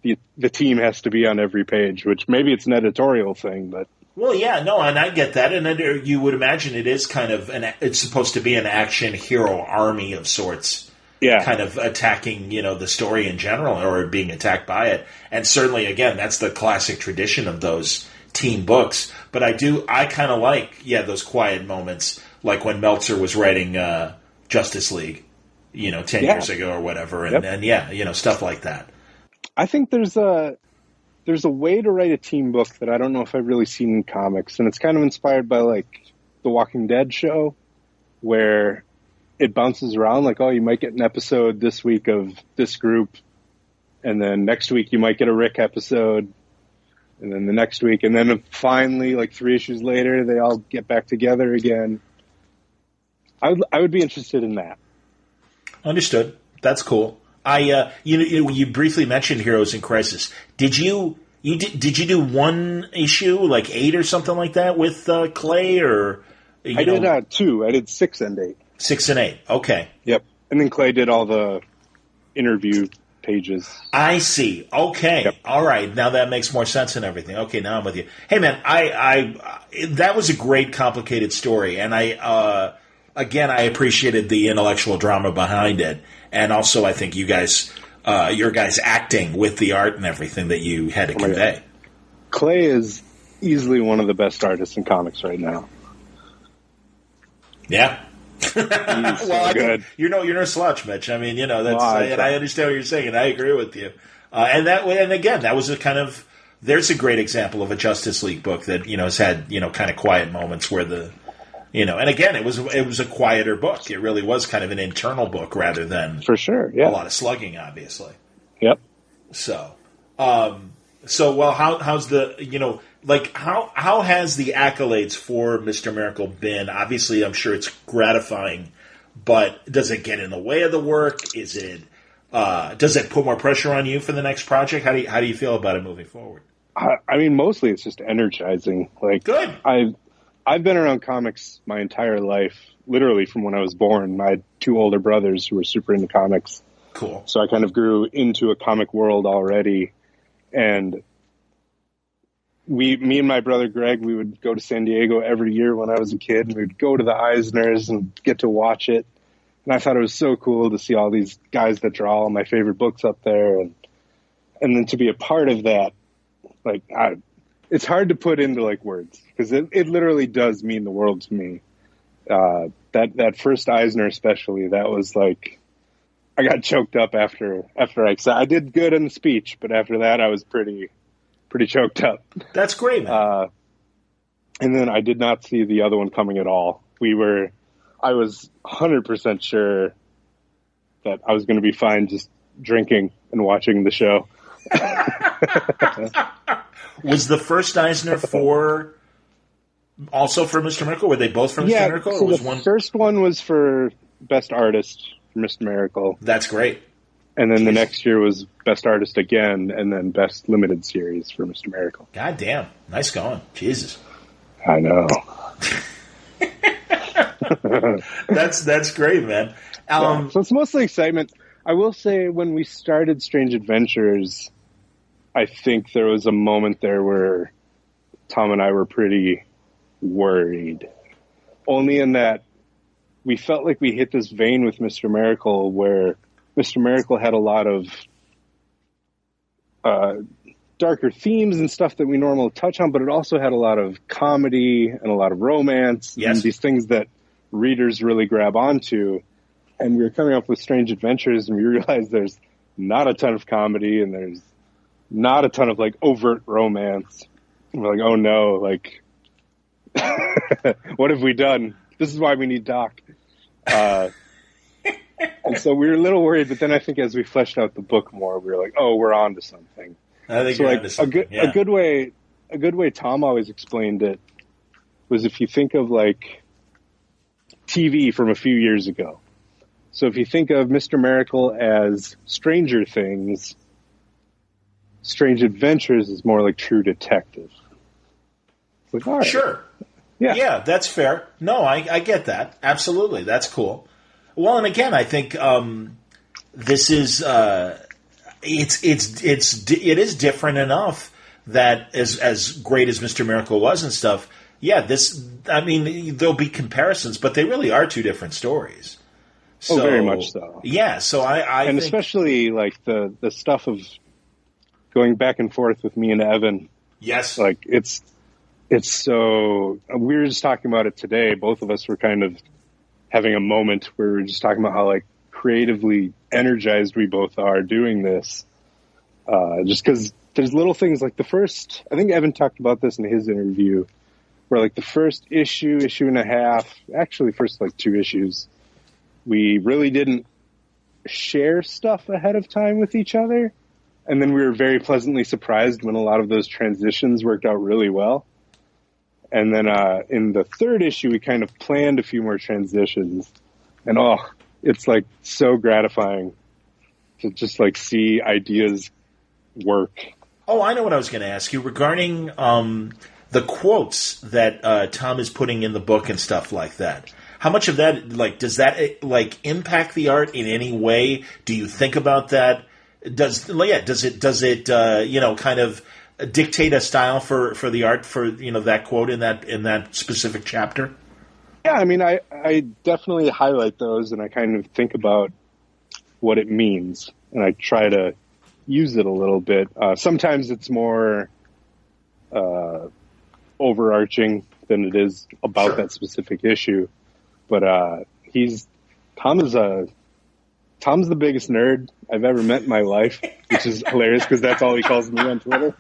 S2: the team has to be on every page, which maybe it's an editorial thing, but...
S1: Well, yeah, no, and I get that, and you would imagine it is kind of it's supposed to be an action hero army of sorts, kind of attacking, the story in general, or being attacked by it, and certainly, again, that's the classic tradition of those team books. But I kind of like, those quiet moments, like when Meltzer was writing Justice League, 10 years ago or whatever, and stuff like that.
S2: I think there's a way to write a team book that I don't know if I've really seen in comics, and it's kind of inspired by like The Walking Dead show, where it bounces around. Like, oh, you might get an episode this week of this group, and then next week you might get a Rick episode, and then the next week, and then finally, like 3 issues later, they all get back together again. I would be interested in that.
S1: Understood. That's cool. You briefly mentioned Heroes in Crisis. Did you do one issue, like 8 or something like that, with Clay, or
S2: I did 2. I did 6 and 8.
S1: 6 and 8. Okay.
S2: Yep. And then Clay did all the interview pages.
S1: I see. Okay.
S2: Yep.
S1: All right. Now that makes more sense and everything. Okay. Now I'm with you. Hey, man, that was a great, complicated story, and again, I appreciated the intellectual drama behind it, and also I think your guys' acting with the art and everything that you had to convey.
S2: Clay is easily one of the best artists in comics right now.
S1: Yeah.
S2: Well,
S1: good. You're no slouch, Mitch. I mean, that's, and I understand what you're saying, and I agree with you. And again, that was there's a great example of a Justice League book that has had kind of quiet moments where and again, it was a quieter book. It really was kind of an internal book rather than
S2: for sure, yeah,
S1: a lot of slugging, obviously.
S2: Yep.
S1: So, well, how's the how has the accolades for Mr. Miracle been? Obviously, I'm sure it's gratifying, but does it get in the way of the work? Does it put more pressure on you for the next project? How do you feel about it moving forward?
S2: I mean, mostly it's just energizing. Like,
S1: good.
S2: I've been around comics my entire life, literally from when I was born. I had 2 older brothers who were super into comics.
S1: Cool.
S2: So I kind of grew into a comic world already. And me and my brother Greg, we would go to San Diego every year when I was a kid, and we'd go to the Eisners and get to watch it. And I thought it was so cool to see all these guys that draw all my favorite books up there. And then to be a part of that, like, it's hard to put into like words, because it literally does mean the world to me. That first Eisner especially, that was like, I got choked up after I did good in the speech, but after that I was pretty choked up.
S1: That's great, man.
S2: And then I did not see the other one coming at all. I was 100% sure that I was going to be fine just drinking and watching the show.
S1: Was the first Eisner also for Mr. Miracle? Were they both for Mr. Miracle?
S2: So the first one was for Best Artist for Mr. Miracle.
S1: That's great.
S2: And then the next year was Best Artist again, and then Best Limited Series for Mr. Miracle.
S1: God damn. Nice going. Jesus.
S2: I know.
S1: That's great, man.
S2: So it's mostly excitement. I will say, when we started Strange Adventures, I think there was a moment there where Tom and I were pretty worried. Only in that we felt like we hit this vein with Mr. Miracle where Mr. Miracle had a lot of darker themes and stuff that we normally touch on, but it also had a lot of comedy and a lot of romance.
S1: Yes.
S2: And these things that readers really grab onto. And we were coming up with Strange Adventures, and we realized there's not a ton of comedy, and there's not a ton of like overt romance. And we're like, oh no, like, what have we done? This is why we need Doc. And so we were a little worried, but then I think as we fleshed out the book more, we were like, oh, we're on to something.
S1: I think
S2: so
S1: you're
S2: like
S1: onto something.
S2: a good way Tom always explained it was, if you think of like TV from a few years ago. So if you think of Mr. Miracle as Stranger Things, Strange Adventures is more like True Detective. It's like, all right.
S1: Sure. Yeah, that's fair. No, I get that. Absolutely. That's cool. Well, and again, I think this is it is different enough that as great as Mr. Miracle was and stuff, there'll be comparisons, but they really are 2 different stories. So,
S2: very much so.
S1: Yeah, so I think,
S2: especially like the stuff of going back and forth with me and Evan.
S1: Yes.
S2: Like it's so, we were just talking about it today. Both of us were kind of having a moment where we were just talking about how like creatively energized we both are doing this. Just because there's little things like I think Evan talked about this in his interview, where like the first issue and a half, actually first like 2 issues, we really didn't share stuff ahead of time with each other. And then we were very pleasantly surprised when a lot of those transitions worked out really well. And then in the 3rd issue, we kind of planned a few more transitions. And it's like so gratifying to just like see ideas work.
S1: Oh, I know what I was going to ask you regarding the quotes that Tom is putting in the book and stuff like that. How much of that, like, does that like impact the art in any way? Do you think about that? Does it kind of dictate a style for the art for that quote in that specific chapter?
S2: Yeah, I mean, I definitely highlight those, and I kind of think about what it means, and I try to use it a little bit. Sometimes it's more overarching than it is about that specific issue. But Tom's the biggest nerd I've ever met in my life, which is hilarious because that's all he calls me on Twitter.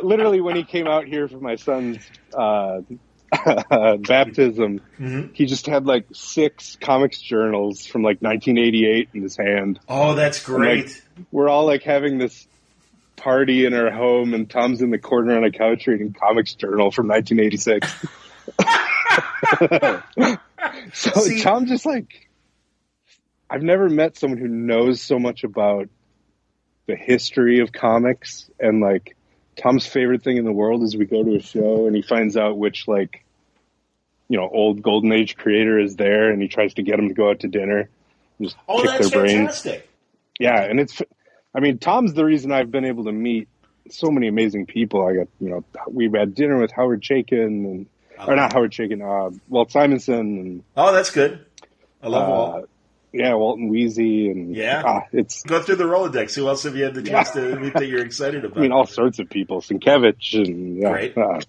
S2: Literally, when he came out here for my son's baptism, he just had like 6 comics journals from like 1988 in his hand.
S1: Oh, that's great.
S2: Like, we're all like having this party in our home, and Tom's in the corner on a couch reading comics journal from 1986. So see, Tom just like, I've never met someone who knows so much about the history of comics, and like Tom's favorite thing in the world is we go to a show and he finds out which like, old Golden Age creator is there, and he tries to get them to go out to dinner and just kick
S1: that's
S2: their brains.
S1: Fantastic.
S2: Yeah, and Tom's the reason I've been able to meet so many amazing people. I got, we had dinner with Howard Chaykin or not Howard Chaykin, Walt Simonson. And,
S1: that's good. I love Walt.
S2: Yeah, Walt and Wheezy. And, it's
S1: go through the Rolodex. Who else have you had the chance to meet that you're excited about?
S2: I mean, all sorts of people. Sienkiewicz and
S1: great.
S2: God,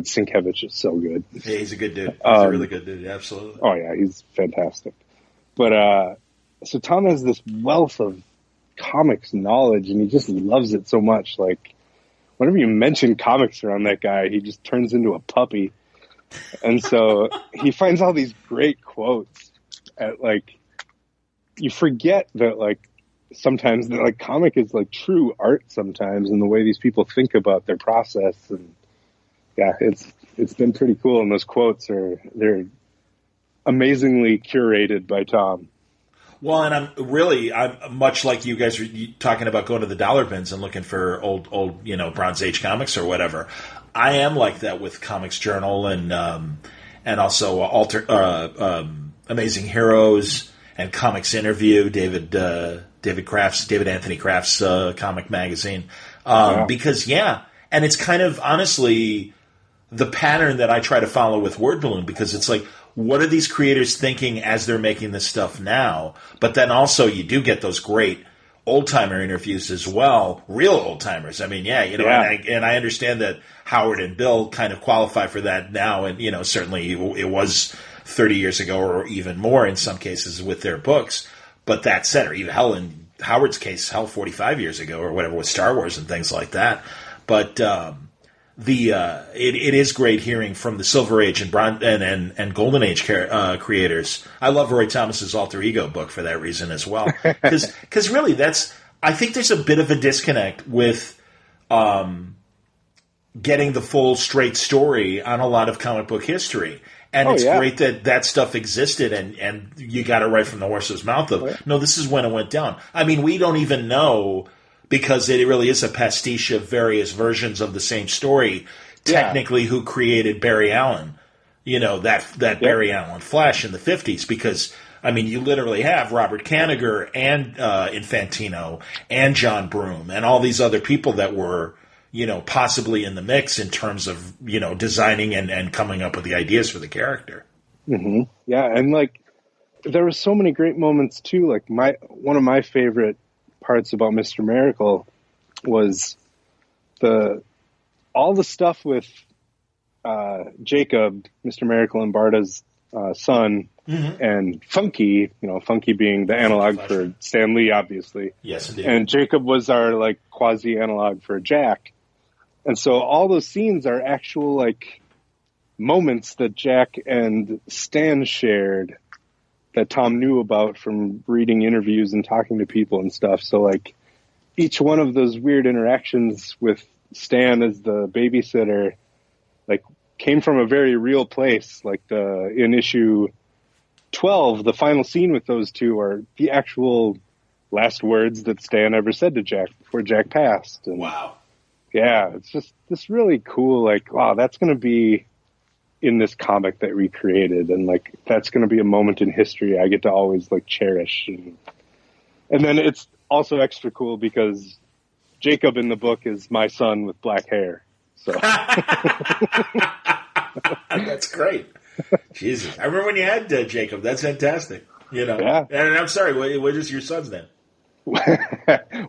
S2: Sienkiewicz is so good.
S1: Yeah, he's a good dude. He's a really good dude. Absolutely.
S2: Oh yeah, he's fantastic. But so Tom has this wealth of comics knowledge, and he just loves it so much. Like, whenever you mention comics around that guy, he just turns into a puppy. And so he finds all these great quotes. You forget that, like, sometimes that, like, comic is like true art sometimes, and the way these people think about their process. And yeah, it's been pretty cool. And those quotes they're amazingly curated by Tom.
S1: Well, and I'm much like you guys are talking about going to the dollar bins and looking for old Bronze Age comics or whatever. I am like that with Comics Journal and also Amazing Heroes and Comics Interview, David Anthony Kraft's comic magazine. Because and it's kind of honestly the pattern that I try to follow with Word Balloon, because it's like, what are these creators thinking as they're making this stuff now? But then also you do get those great old-timer interviews as well, real old-timers. I mean, and I understand that Howard and Bill kind of qualify for that now, and, certainly it was 30 years ago or even more in some cases with their books. But that said, or even in Howard's case, 45 years ago or whatever with Star Wars and things like that. But it is great hearing from the Silver Age and Golden Age creators. I love Roy Thomas's Alter Ego book for that reason as well, because really I think there's a bit of a disconnect with getting the full straight story on a lot of comic book history. And it's great that stuff existed, and you got it right from the horse's mouth of, no, this is when it went down. I mean, we don't even know, because it really is a pastiche of various versions of the same story, technically who created Barry Allen, that Barry Allen Flash in the 50s, because, I mean, you literally have Robert Kanigher and Infantino and John Broome and all these other people that were, possibly in the mix in terms of, designing and coming up with the ideas for the character.
S2: Mm-hmm. Yeah, and, like, there were so many great moments, too. Like, one of my favorite parts about Mr. Miracle was all the stuff with Jacob, Mr. Miracle and Barda's son, and Funky, Funky being the analog for Stan Lee, obviously.
S1: Yes, indeed.
S2: And Jacob was our, like, quasi-analog for Jack. And so all those scenes are actual, like, moments that Jack and Stan shared that Tom knew about from reading interviews and talking to people and stuff. So, like, each one of those weird interactions with Stan as the babysitter, like, came from a very real place. Like, in issue 12, the final scene with those two are the actual last words that Stan ever said to Jack before Jack passed. And
S1: wow.
S2: yeah, it's just this really cool, like, wow, that's going to be in this comic that we created. And, like, that's going to be a moment in history I get to always, like, cherish. And then it's also extra cool because Jacob in the book is my son with black hair. So
S1: that's great. Jesus. I remember when you had Jacob. That's fantastic. You know.
S2: Yeah.
S1: And I'm sorry, what is your son's name?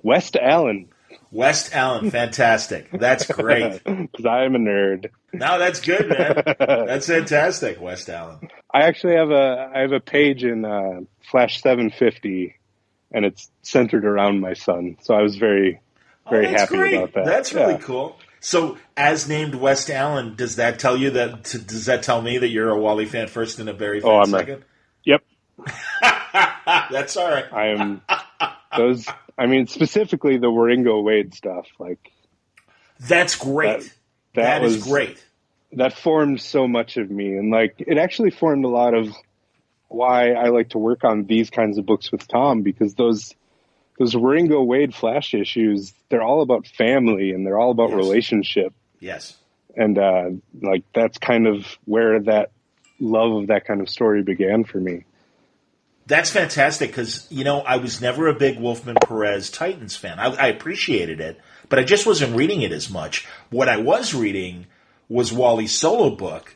S2: West Allen.
S1: West Allen. Fantastic. That's great.
S2: Because I am a nerd.
S1: No, that's good, man. That's fantastic, West Allen.
S2: I actually have a page in Flash 750, and it's centered around my son. So I was very happy
S1: great.
S2: about that.
S1: That's really cool. So, as named West Allen, does that tell me that you're a Wally fan first and a Barry fan second?
S2: Yep.
S1: That's all right.
S2: I am those. I mean, specifically the Waringo Wade stuff. Like,
S1: that's great. That is great.
S2: That formed so much of me, and, like, it actually formed a lot of why I like to work on these kinds of books with Tom, because those Waringo Wade Flash issues, they're all about family and they're all about relationship.
S1: Yes.
S2: And, like, that's kind of where that love of that kind of story began for me.
S1: That's fantastic because, you know, I was never a big Wolfman Perez Titans fan. I appreciated it, but I just wasn't reading it as much. What I was reading was Wally's solo book,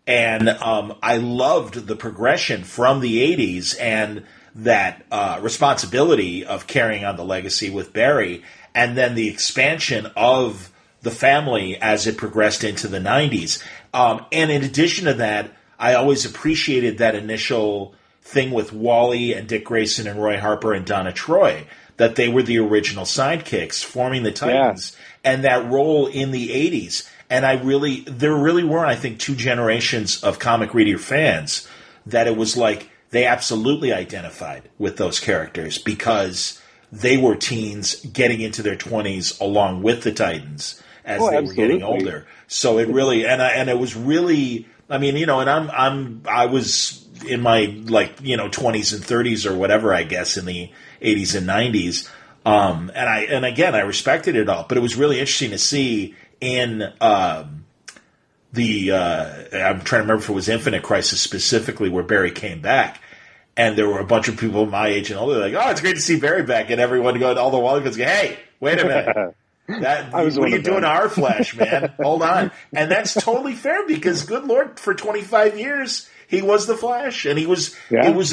S1: and I loved the progression from the 80s and that responsibility of carrying on the legacy with Barry, and then the expansion of the family as it progressed into the 90s. And in addition to that, I always appreciated that initial thing with Wally and Dick Grayson and Roy Harper and Donna Troy, that they were the original sidekicks forming the Titans, and that role in the 80s. And there really were, I think, two generations of comic reader fans that it was like, they absolutely identified with those characters because they were teens getting into their 20s along with the Titans as they were getting older. So it really, and it was really, I mean, you know, and I was in my, like, you know, 20s and 30s or whatever, I guess, in the 80s and 90s. And again, I respected it all, but it was really interesting to see in, I'm trying to remember if it was Infinite Crisis specifically where Barry came back, and there were a bunch of people my age and older like, oh, it's great to see Barry back, and everyone going, all the Wally fans go, hey, wait a minute. What are you doing to our Flash, man? Hold on. And that's totally fair because, good Lord, for 25 years, he was the Flash. And it was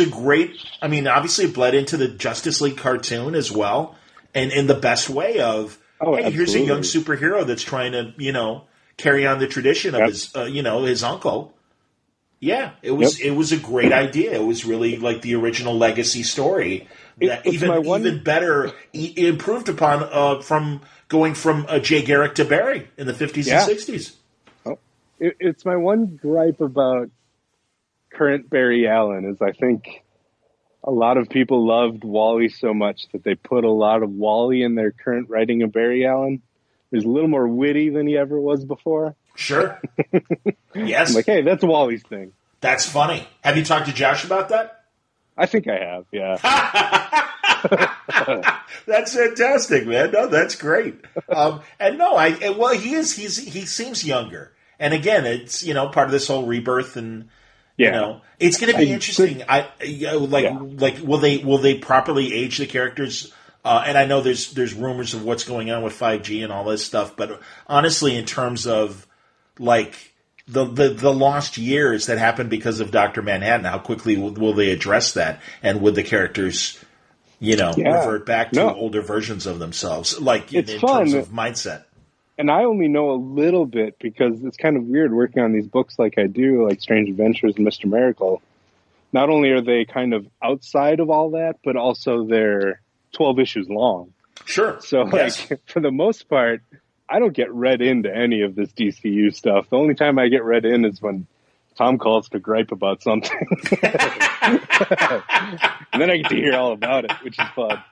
S1: a great, I mean, obviously it bled into the Justice League cartoon as well. And in the best way of, hey, here's a young superhero that's trying to, you know, carry on the tradition of his, his uncle. Yeah, it was a great idea. It was really like the original legacy story that even better improved upon from going from Jay Garrick to Barry in the 50s and 60s.
S2: Oh, it's my one gripe about current Barry Allen is I think a lot of people loved Wally so much that they put a lot of Wally in their current writing of Barry Allen. He's a little more witty than he ever was before.
S1: Sure. Yes.
S2: I'm like, hey, that's Wally's thing.
S1: That's funny. Have you talked to Josh about that?
S2: I think I have, yeah.
S1: That's fantastic, man. No, that's great. He seems younger. And again, it's, you know, part of this whole rebirth and, you know, it's going to be interesting. Will they properly age the characters? And I know there's rumors of what's going on with 5G and all this stuff, but honestly, in terms of like the lost years that happened because of Dr. Manhattan, how quickly will they address that? And would the characters, you know, revert back to older versions of themselves, like in terms of mindset?
S2: And I only know a little bit because it's kind of weird working on these books like I do, like Strange Adventures and Mr. Miracle. Not only are they kind of outside of all that, but also they're 12 issues long.
S1: Sure.
S2: So, like, for the most part, I don't get read into any of this DCU stuff. The only time I get read in is when Tom calls to gripe about something. And then I get to hear all about it, which is fun.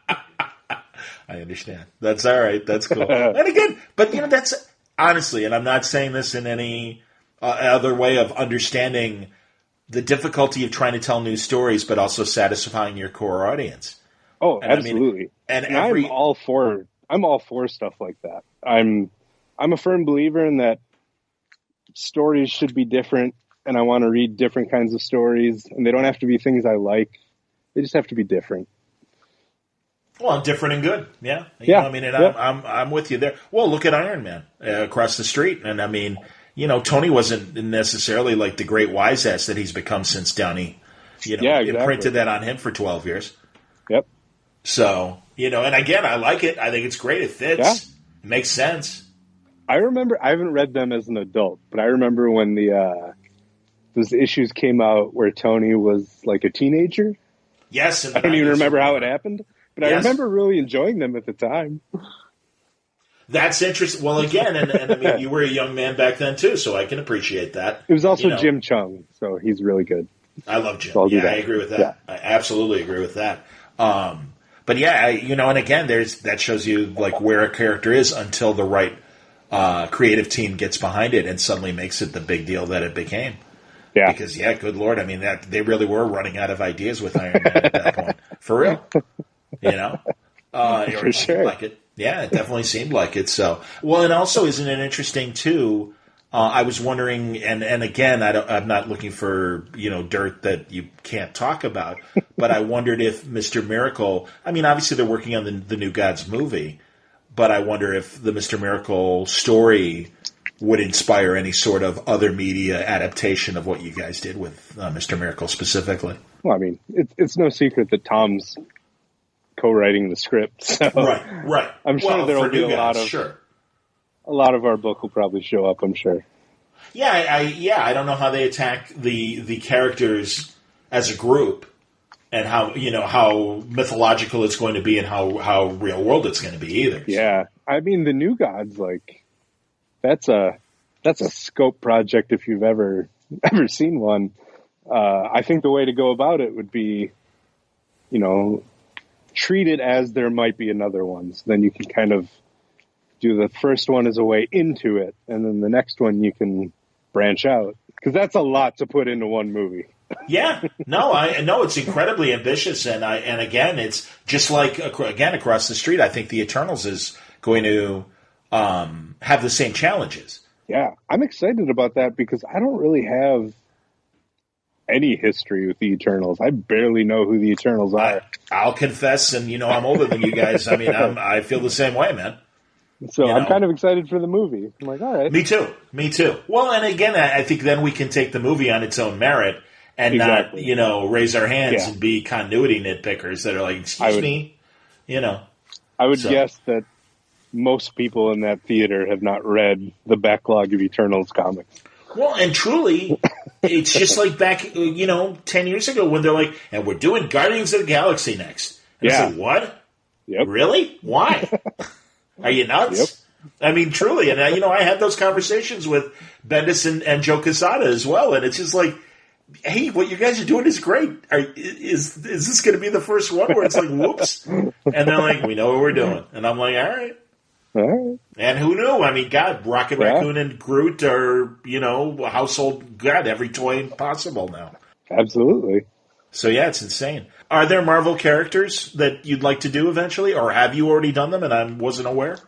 S1: I understand. That's all right. That's cool. And again, but that's honestly, and I'm not saying this in any other way of understanding the difficulty of trying to tell new stories, but also satisfying your core audience.
S2: Oh, and absolutely. I'm all for stuff like that. I'm a firm believer in that stories should be different, and I want to read different kinds of stories, and they don't have to be things I like. They just have to be different.
S1: Well, different and good. Yeah.
S2: Yeah.
S1: I'm with you there. Well, look at Iron Man across the street. And Tony wasn't necessarily like the great wise ass that he's become since Downey, imprinted that on him for 12 years.
S2: Yep.
S1: So, and again, I like it. I think it's great. It fits. Yeah. It makes sense.
S2: I remember, I haven't read them as an adult, but I remember when those issues came out where Tony was like a teenager.
S1: Yes.
S2: I don't even remember how it happened, but yes. I remember really enjoying them at the time.
S1: That's interesting. Well, again, and you were a young man back then too, so I can appreciate that.
S2: It was also Jim Chung, so he's really good.
S1: I love Jim. Yeah, I agree with that. Yeah. I absolutely agree with that. But yeah, and again, that shows you like where a character is until the right creative team gets behind it and suddenly makes it the big deal that it became.
S2: Yeah.
S1: Because good Lord, that they really were running out of ideas with Iron Man at that point. For real.
S2: For sure.
S1: Like it. Yeah, it definitely seemed like it. So, well, and also, isn't it interesting too? I was wondering, and again, I'm not looking for dirt that you can't talk about, but I wondered if Mr. Miracle. Obviously they're working on the New Gods movie, but I wonder if the Mr. Miracle story would inspire any sort of other media adaptation of what you guys did with Mr. Miracle specifically.
S2: Well, it's no secret that Tom's co-writing the script. So
S1: right.
S2: I'm sure there will be a lot of our book will probably show up, I'm sure.
S1: Yeah, I don't know how they attack the characters as a group and how mythological it's going to be and how real world it's going to be either.
S2: Yeah. The New Gods, that's a scope project if you've ever seen one. I think the way to go about it would be, treat it as there might be another one. So then you can kind of do the first one as a way into it, and then the next one you can branch out. Because that's a lot to put into one movie.
S1: Yeah. No, I know it's incredibly ambitious, and again, it's just like, again, across the street, I think the Eternals is going to have the same challenges. Yeah.
S2: I'm excited about that because I don't really have any history with the Eternals. I barely know who the Eternals are.
S1: I'll confess, and I'm older than you guys. I feel the same way, man.
S2: So I'm kind of excited for the movie. I'm like, all right.
S1: Me too. Well, and again, I think then we can take the movie on its own merit and not, raise our hands and be continuity nitpickers that are like, excuse me,
S2: I would guess that most people in that theater have not read the backlog of Eternals comics.
S1: Well, and truly, it's just like back, 10 years ago when they're like, and we're doing Guardians of the Galaxy next. And I said, what?
S2: Yep.
S1: Really? Why? Are you nuts? Yep. Truly. And, I had those conversations with Bendis and Joe Quesada as well. And it's just like, hey, what you guys are doing is great. Is this going to be the first one where it's like, whoops? And they're like, we know what we're doing. And I'm like, all right. And who knew? God, Rocket Raccoon and Groot are, a household god, every toy possible now.
S2: Absolutely.
S1: So, yeah, it's insane. Are there Marvel characters that you'd like to do eventually, or have you already done them and I wasn't aware?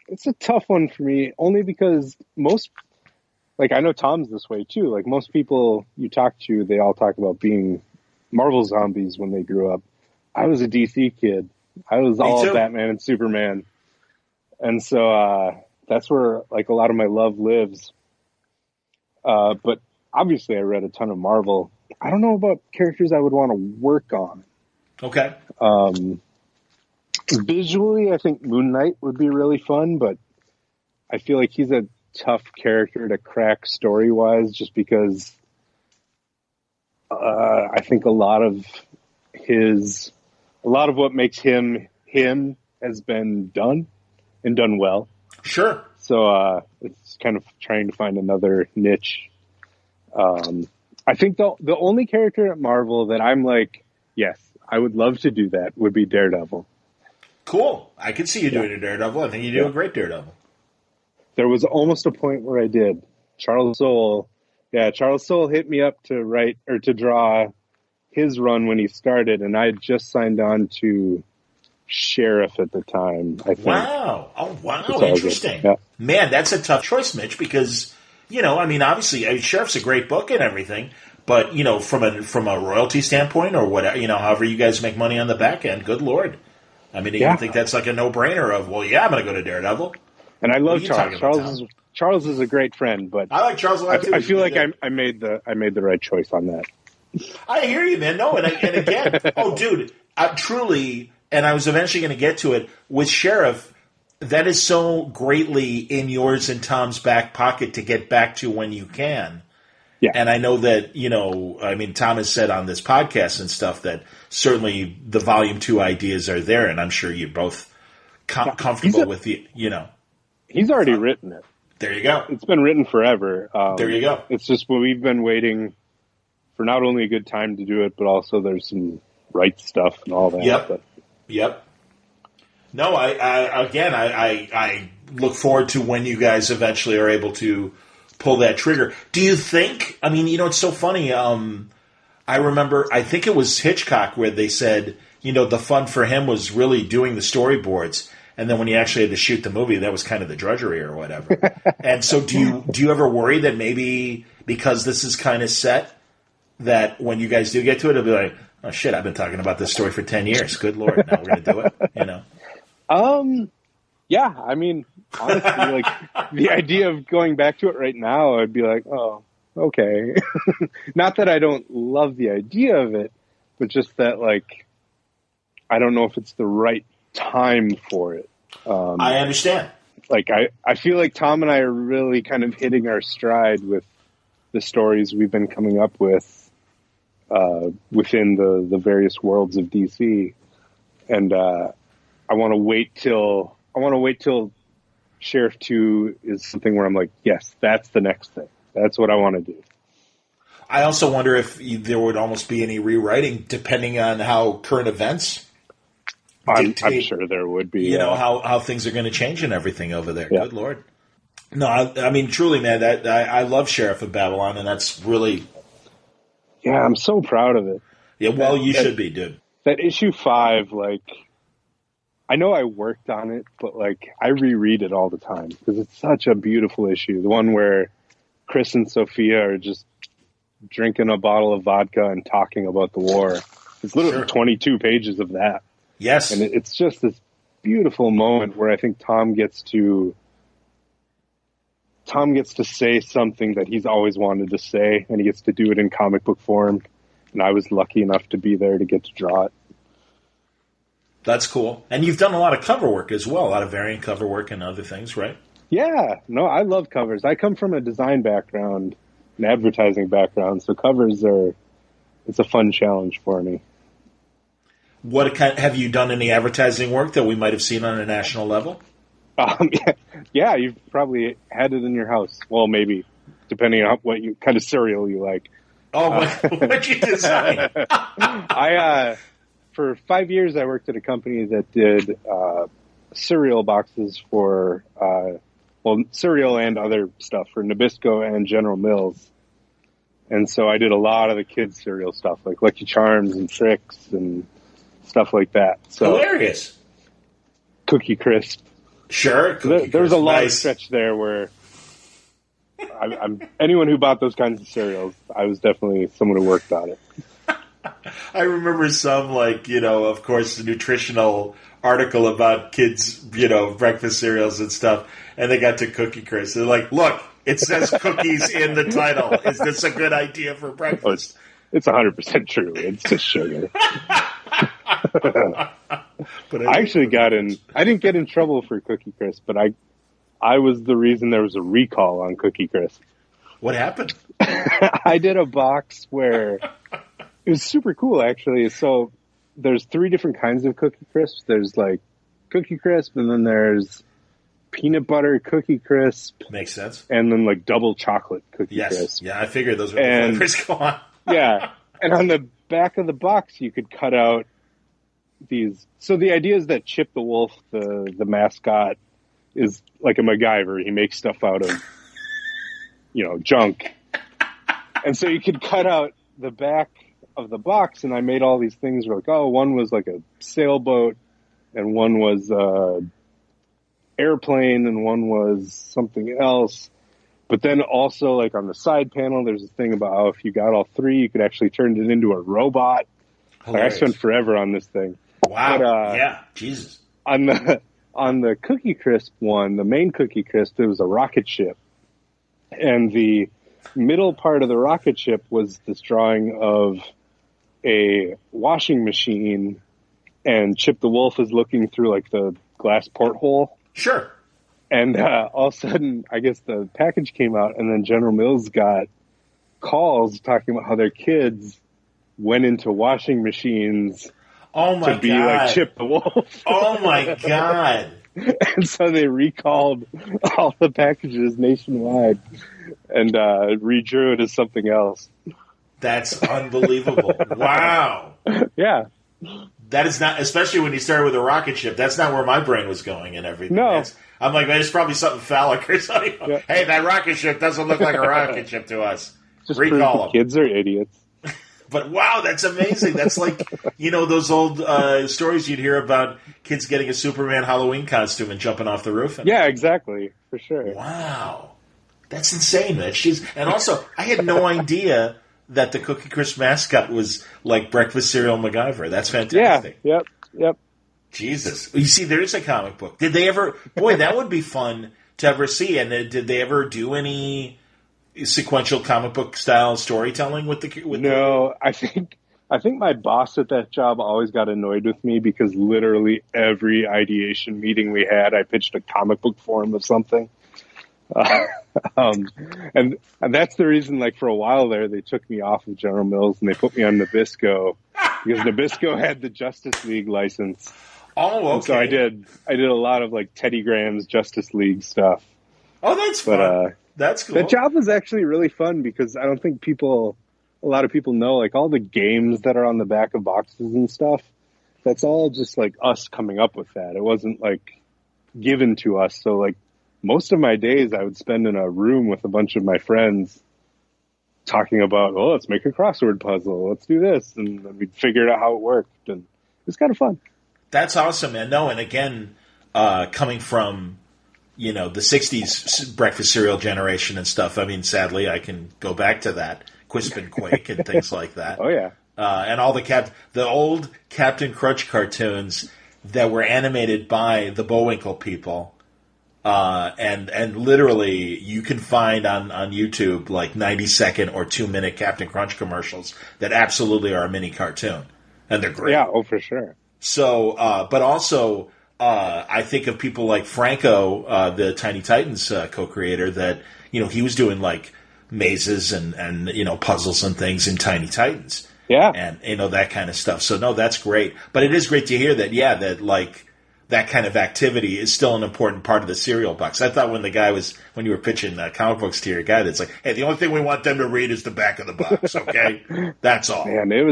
S2: It's a tough one for me, only because I know Tom's this way too. Most people you talk to, they all talk about being Marvel zombies when they grew up. I was a DC kid. I was all Batman and Superman. And so that's where a lot of my love lives. But obviously I read a ton of Marvel. I don't know about characters I would want to work on.
S1: Okay.
S2: Visually, I think Moon Knight would be really fun, but I feel like he's a tough character to crack story-wise just because I think a lot of what makes him has been done and done well.
S1: Sure.
S2: So it's kind of trying to find another niche. I think the only character at Marvel that I'm like, yes, I would love to do that would be Daredevil.
S1: Cool. I could see you doing a Daredevil. I think you do a great Daredevil.
S2: There was almost a point where I did. Charles Soule hit me up to write or to draw his run when he started, and I had just signed on to Sheriff at the time, I think.
S1: Wow. Oh, wow.
S2: So
S1: Interesting.
S2: yeah.
S1: Man, that's a tough choice, Mitch, because, obviously, Sheriff's a great book and everything, but, from a royalty standpoint or whatever, however you guys make money on the back end, good Lord. I mean, you think that's like a no-brainer of, well, yeah, I'm going to go to Daredevil.
S2: And I love Charles. Charles is a great friend, but
S1: I like Charles a lot too.
S2: I feel like I made the right choice on that.
S1: I hear you, man. No, and again, oh, dude, truly, and I was eventually going to get to it with Sheriff. That is so greatly in yours and Tom's back pocket to get back to when you can. Yeah. And I know that, Tom has said on this podcast and stuff that certainly the Volume 2 ideas are there, and I'm sure you're both comfortable with the,
S2: He's already written it.
S1: There you go.
S2: It's been written forever.
S1: There you go.
S2: It's just we've been waiting for not only a good time to do it, but also there's some rights stuff and all that.
S1: Yep. No, I look forward to when you guys eventually are able to pull that trigger. Do you think, it's so funny. I remember, I think it was Hitchcock where they said, the fun for him was really doing the storyboards. And then when he actually had to shoot the movie, that was kind of the drudgery or whatever. And so do you ever worry that maybe because this is kind of set, that when you guys do get to it, it'll be like, oh shit, I've been talking about this story for 10 years. Good Lord, now we're going to do it,
S2: Yeah, honestly, like the idea of going back to it right now, I'd be like, oh, okay. Not that I don't love the idea of it, but just that, like, I don't know if it's the right time for it.
S1: I understand.
S2: Like, I feel like Tom and I are really kind of hitting our stride with the stories we've been coming up with within the various worlds of DC. And I want to wait till Sheriff 2 is something where I'm like, yes, that's the next thing. That's what I want to do.
S1: I also wonder if there would almost be any rewriting depending on how current events
S2: I'm sure there would be.
S1: How things are going to change and everything over there. Yeah. Good Lord. No, truly, man, I love Sheriff of Babylon, and that's really...
S2: Yeah, I'm so proud of it.
S1: Yeah, well, you should be, dude.
S2: That issue 5, like... I know I worked on it, but, like, I reread it all the time because it's such a beautiful issue. The one where Chris and Sophia are just drinking a bottle of vodka and talking about the war. It's literally 22 pages of that.
S1: Yes.
S2: And it's just this beautiful moment where I think Tom gets to say something that he's always wanted to say, and he gets to do it in comic book form. And I was lucky enough to be there to get to draw it.
S1: That's cool. And you've done a lot of cover work as well, a lot of variant cover work and other things, right?
S2: Yeah. No, I love covers. I come from a design background, an advertising background, so covers it's a fun challenge for me.
S1: Have you done any advertising work that we might have seen on a national level?
S2: Yeah, you've probably had it in your house. Well, maybe, depending on what kind of cereal you like.
S1: Oh, what'd you design?
S2: For 5 years, I worked at a company that did cereal boxes for, cereal and other stuff for Nabisco and General Mills. And so I did a lot of the kids' cereal stuff, like Lucky Charms and Trix and stuff like that. So,
S1: hilarious.
S2: Cookie Crisp.
S1: Sure.
S2: There was a long stretch there where anyone who bought those kinds of cereals, I was definitely someone who worked on it.
S1: I remember some, of course, the nutritional article about kids, breakfast cereals and stuff, and they got to Cookie Crisp. They're like, look, it says cookies in the title. Is this a good idea for breakfast?
S2: It's 100% true. It's just sugar. But I actually I didn't get in trouble for Cookie Crisp, but I was the reason there was a recall on Cookie Crisp.
S1: What happened?
S2: I did a box where it was super cool, actually. So there's 3 different kinds of Cookie Crisps. There's like Cookie Crisp, and then there's peanut butter cookie crisp.
S1: Makes sense.
S2: And then like double chocolate cookie
S1: Yes.
S2: crisp.
S1: Yeah, I figured those were the flavors. Go on.
S2: Yeah. And on the back of the box, you could cut out these. So the idea is that Chip the Wolf, the mascot, is like a MacGyver. He makes stuff out of, junk. And so you could cut out the back of the box, and I made all these things where, like, one was like a sailboat, and one was airplane, and one was something else. But then also, like, on the side panel, there's a thing about how if you got all three, you could actually turn it into a robot. Like, I spent forever on this thing.
S1: Wow. But, yeah. Jesus.
S2: On the Cookie Crisp one, the main Cookie Crisp, it was a rocket ship. And the middle part of the rocket ship was this drawing of a washing machine, and Chip the Wolf is looking through, like, the glass porthole.
S1: Sure.
S2: And all of a sudden, I guess the package came out, and then General Mills got calls talking about how their kids went into washing machines
S1: to
S2: be like Chip the Wolf.
S1: Oh, my God.
S2: And so they recalled all the packages nationwide and redrew it as something else.
S1: That's unbelievable. Wow.
S2: Yeah.
S1: That is not, especially when you started with a rocket ship, that's not where my brain was going and everything.
S2: No.
S1: I'm like, man, it's probably something phallic or something. Yeah. Hey, that rocket ship doesn't look like a rocket ship to us.
S2: Just recall them. Kids are idiots.
S1: But wow, that's amazing. That's like, those old stories you'd hear about kids getting a Superman Halloween costume and jumping off the roof.
S2: Yeah, exactly. For sure.
S1: Wow. That's insane, Mitch. And also, I had no idea that the Cookie Crisp mascot was like breakfast cereal MacGyver. That's fantastic.
S2: Yeah, yep.
S1: Jesus. You see, there is a comic book. Did they ever... Boy, that would be fun to ever see. And did they ever do any sequential comic book style storytelling with the...
S2: No, I think my boss at that job always got annoyed with me because literally every ideation meeting we had, I pitched a comic book form of something. And that's the reason, like, for a while there, they took me off of General Mills and they put me on Nabisco because Nabisco had the Justice League license.
S1: Oh, okay. And
S2: so I did a lot of, like, Teddy Graham's Justice League stuff.
S1: Oh, that's fun. That's cool.
S2: That job was actually really fun because I don't think a lot of people know, like, all the games that are on the back of boxes and stuff, that's all just, like, us coming up with that. It wasn't, like, given to us. So, like, most of my days I would spend in a room with a bunch of my friends talking about, let's make a crossword puzzle. Let's do this. And then we'd figure out how it worked. And it was kind of fun.
S1: That's awesome, man. No, and again, coming from, the 60s breakfast cereal generation and stuff, I mean, sadly, I can go back to that. Quisp and Quake and things like that.
S2: Oh, yeah.
S1: And all the old Captain Crunch cartoons that were animated by the Bullwinkle people. And literally you can find on YouTube like 90-second or 2-minute Captain Crunch commercials that absolutely are a mini cartoon. And they're great.
S2: Yeah, for sure.
S1: So, but also, I think of people like Franco, the Tiny Titans co-creator, that, he was doing like mazes and puzzles and things in Tiny Titans.
S2: Yeah.
S1: And, that kind of stuff. So, no, that's great. But it is great to hear that, that like, that kind of activity is still an important part of the cereal box. I thought when you were pitching comic books to your guy, that's like, hey, the only thing we want them to read is the back of the box, okay? That's all.
S2: Man, it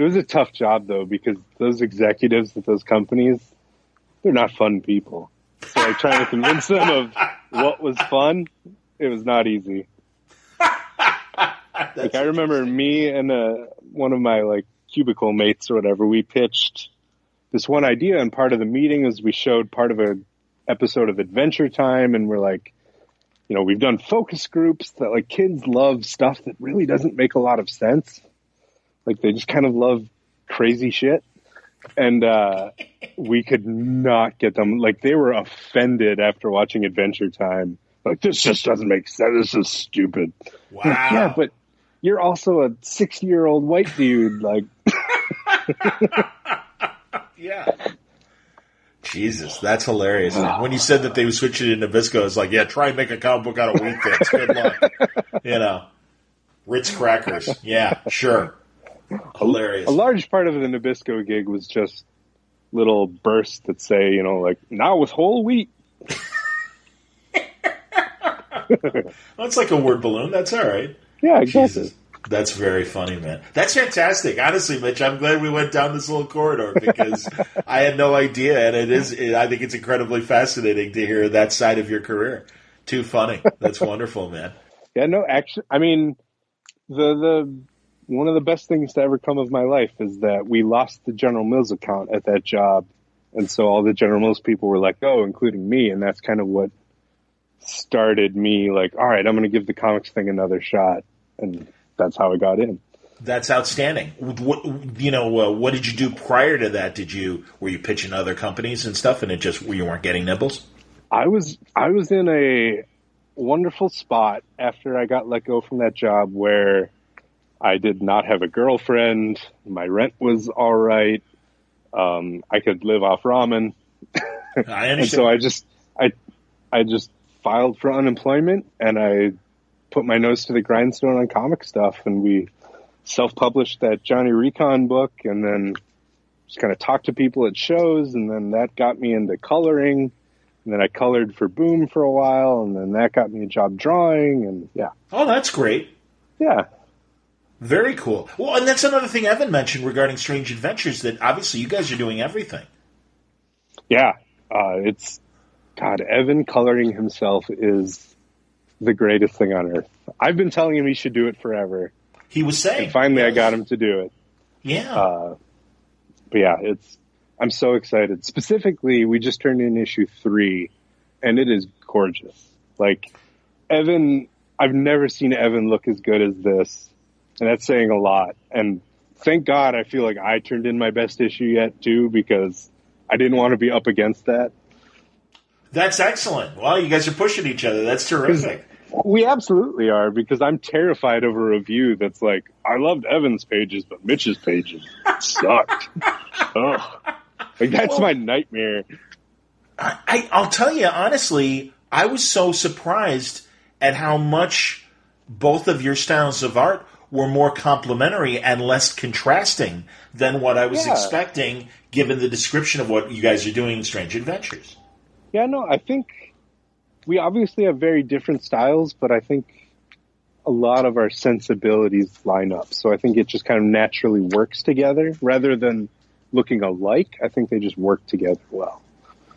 S2: was a tough job, though, because those executives at those companies, they're not fun people. So like trying to convince them of what was fun, it was not easy. Like I remember me and one of my like cubicle mates or whatever, we pitched this one idea, and part of the meeting is we showed part of an episode of Adventure Time, and we're like, we've done focus groups that like kids love stuff that really doesn't make a lot of sense. Like they just kind of love crazy shit. And we could not get them. Like they were offended after watching Adventure Time. Like, this just doesn't make sense. This is stupid.
S1: Wow.
S2: Like, yeah, but you're also a 60-year-old white dude. Like,
S1: yeah. Jesus, that's hilarious. When you said that they would switch it into Nabisco, it's like, yeah, try and make a comic book out of Wheat Thins. Good luck. Ritz crackers. Yeah, sure. Hilarious.
S2: A large part of the Nabisco gig was just little bursts that say, like, now with whole wheat.
S1: That's like a word balloon. That's all right.
S2: Yeah, exactly.
S1: Jesus. That's very funny, man. That's fantastic. Honestly, Mitch, I'm glad we went down this little corridor because I had no idea, and I think it's incredibly fascinating to hear that side of your career. Too funny. That's wonderful, man.
S2: Yeah, no, actually, I mean, the one of the best things to ever come of my life is that we lost the General Mills account at that job, and so all the General Mills people were let go, including me, and that's kind of what started me like, all right, I'm going to give the comics thing another shot, and that's how I got in.
S1: That's outstanding. What did you do prior to that? Were you pitching other companies and stuff, and you weren't getting nibbles?
S2: I was in a wonderful spot after I got let go from that job where I did not have a girlfriend. My rent was all right. I could live off ramen.
S1: I understand.
S2: And so I just filed for unemployment, and I put my nose to the grindstone on comic stuff, and we self-published that Johnny Recon book, and then just kind of talked to people at shows, and then that got me into coloring, and then I colored for Boom for a while, and then that got me a job drawing, and yeah.
S1: Oh, that's great.
S2: Yeah.
S1: Very cool. Well, and that's another thing Evan mentioned regarding Strange Adventures, that obviously you guys are doing everything.
S2: Yeah. Evan coloring himself is the greatest thing on earth. I've been telling him he should do it forever.
S1: He was saying.
S2: And finally, yes. I got him to do it.
S1: Yeah.
S2: But yeah, I'm so excited. Specifically, we just turned in issue 3, and it is gorgeous. Like, Evan, I've never seen Evan look as good as this, and that's saying a lot. And thank God I feel like I turned in my best issue yet, too, because I didn't want to be up against that.
S1: That's excellent. Wow, you guys are pushing each other. That's terrific.
S2: We absolutely are, because I'm terrified of a review that's like, I loved Evan's pages, but Mitch's pages sucked. Ugh. Like, that's my nightmare.
S1: I'll tell you, honestly, I was so surprised at how much both of your styles of art were more complementary and less contrasting than what I was expecting, given the description of what you guys are doing in Strange Adventures.
S2: Yeah, no, I think we obviously have very different styles, but I think a lot of our sensibilities line up. So I think it just kind of naturally works together rather than looking alike. I think they just work together well.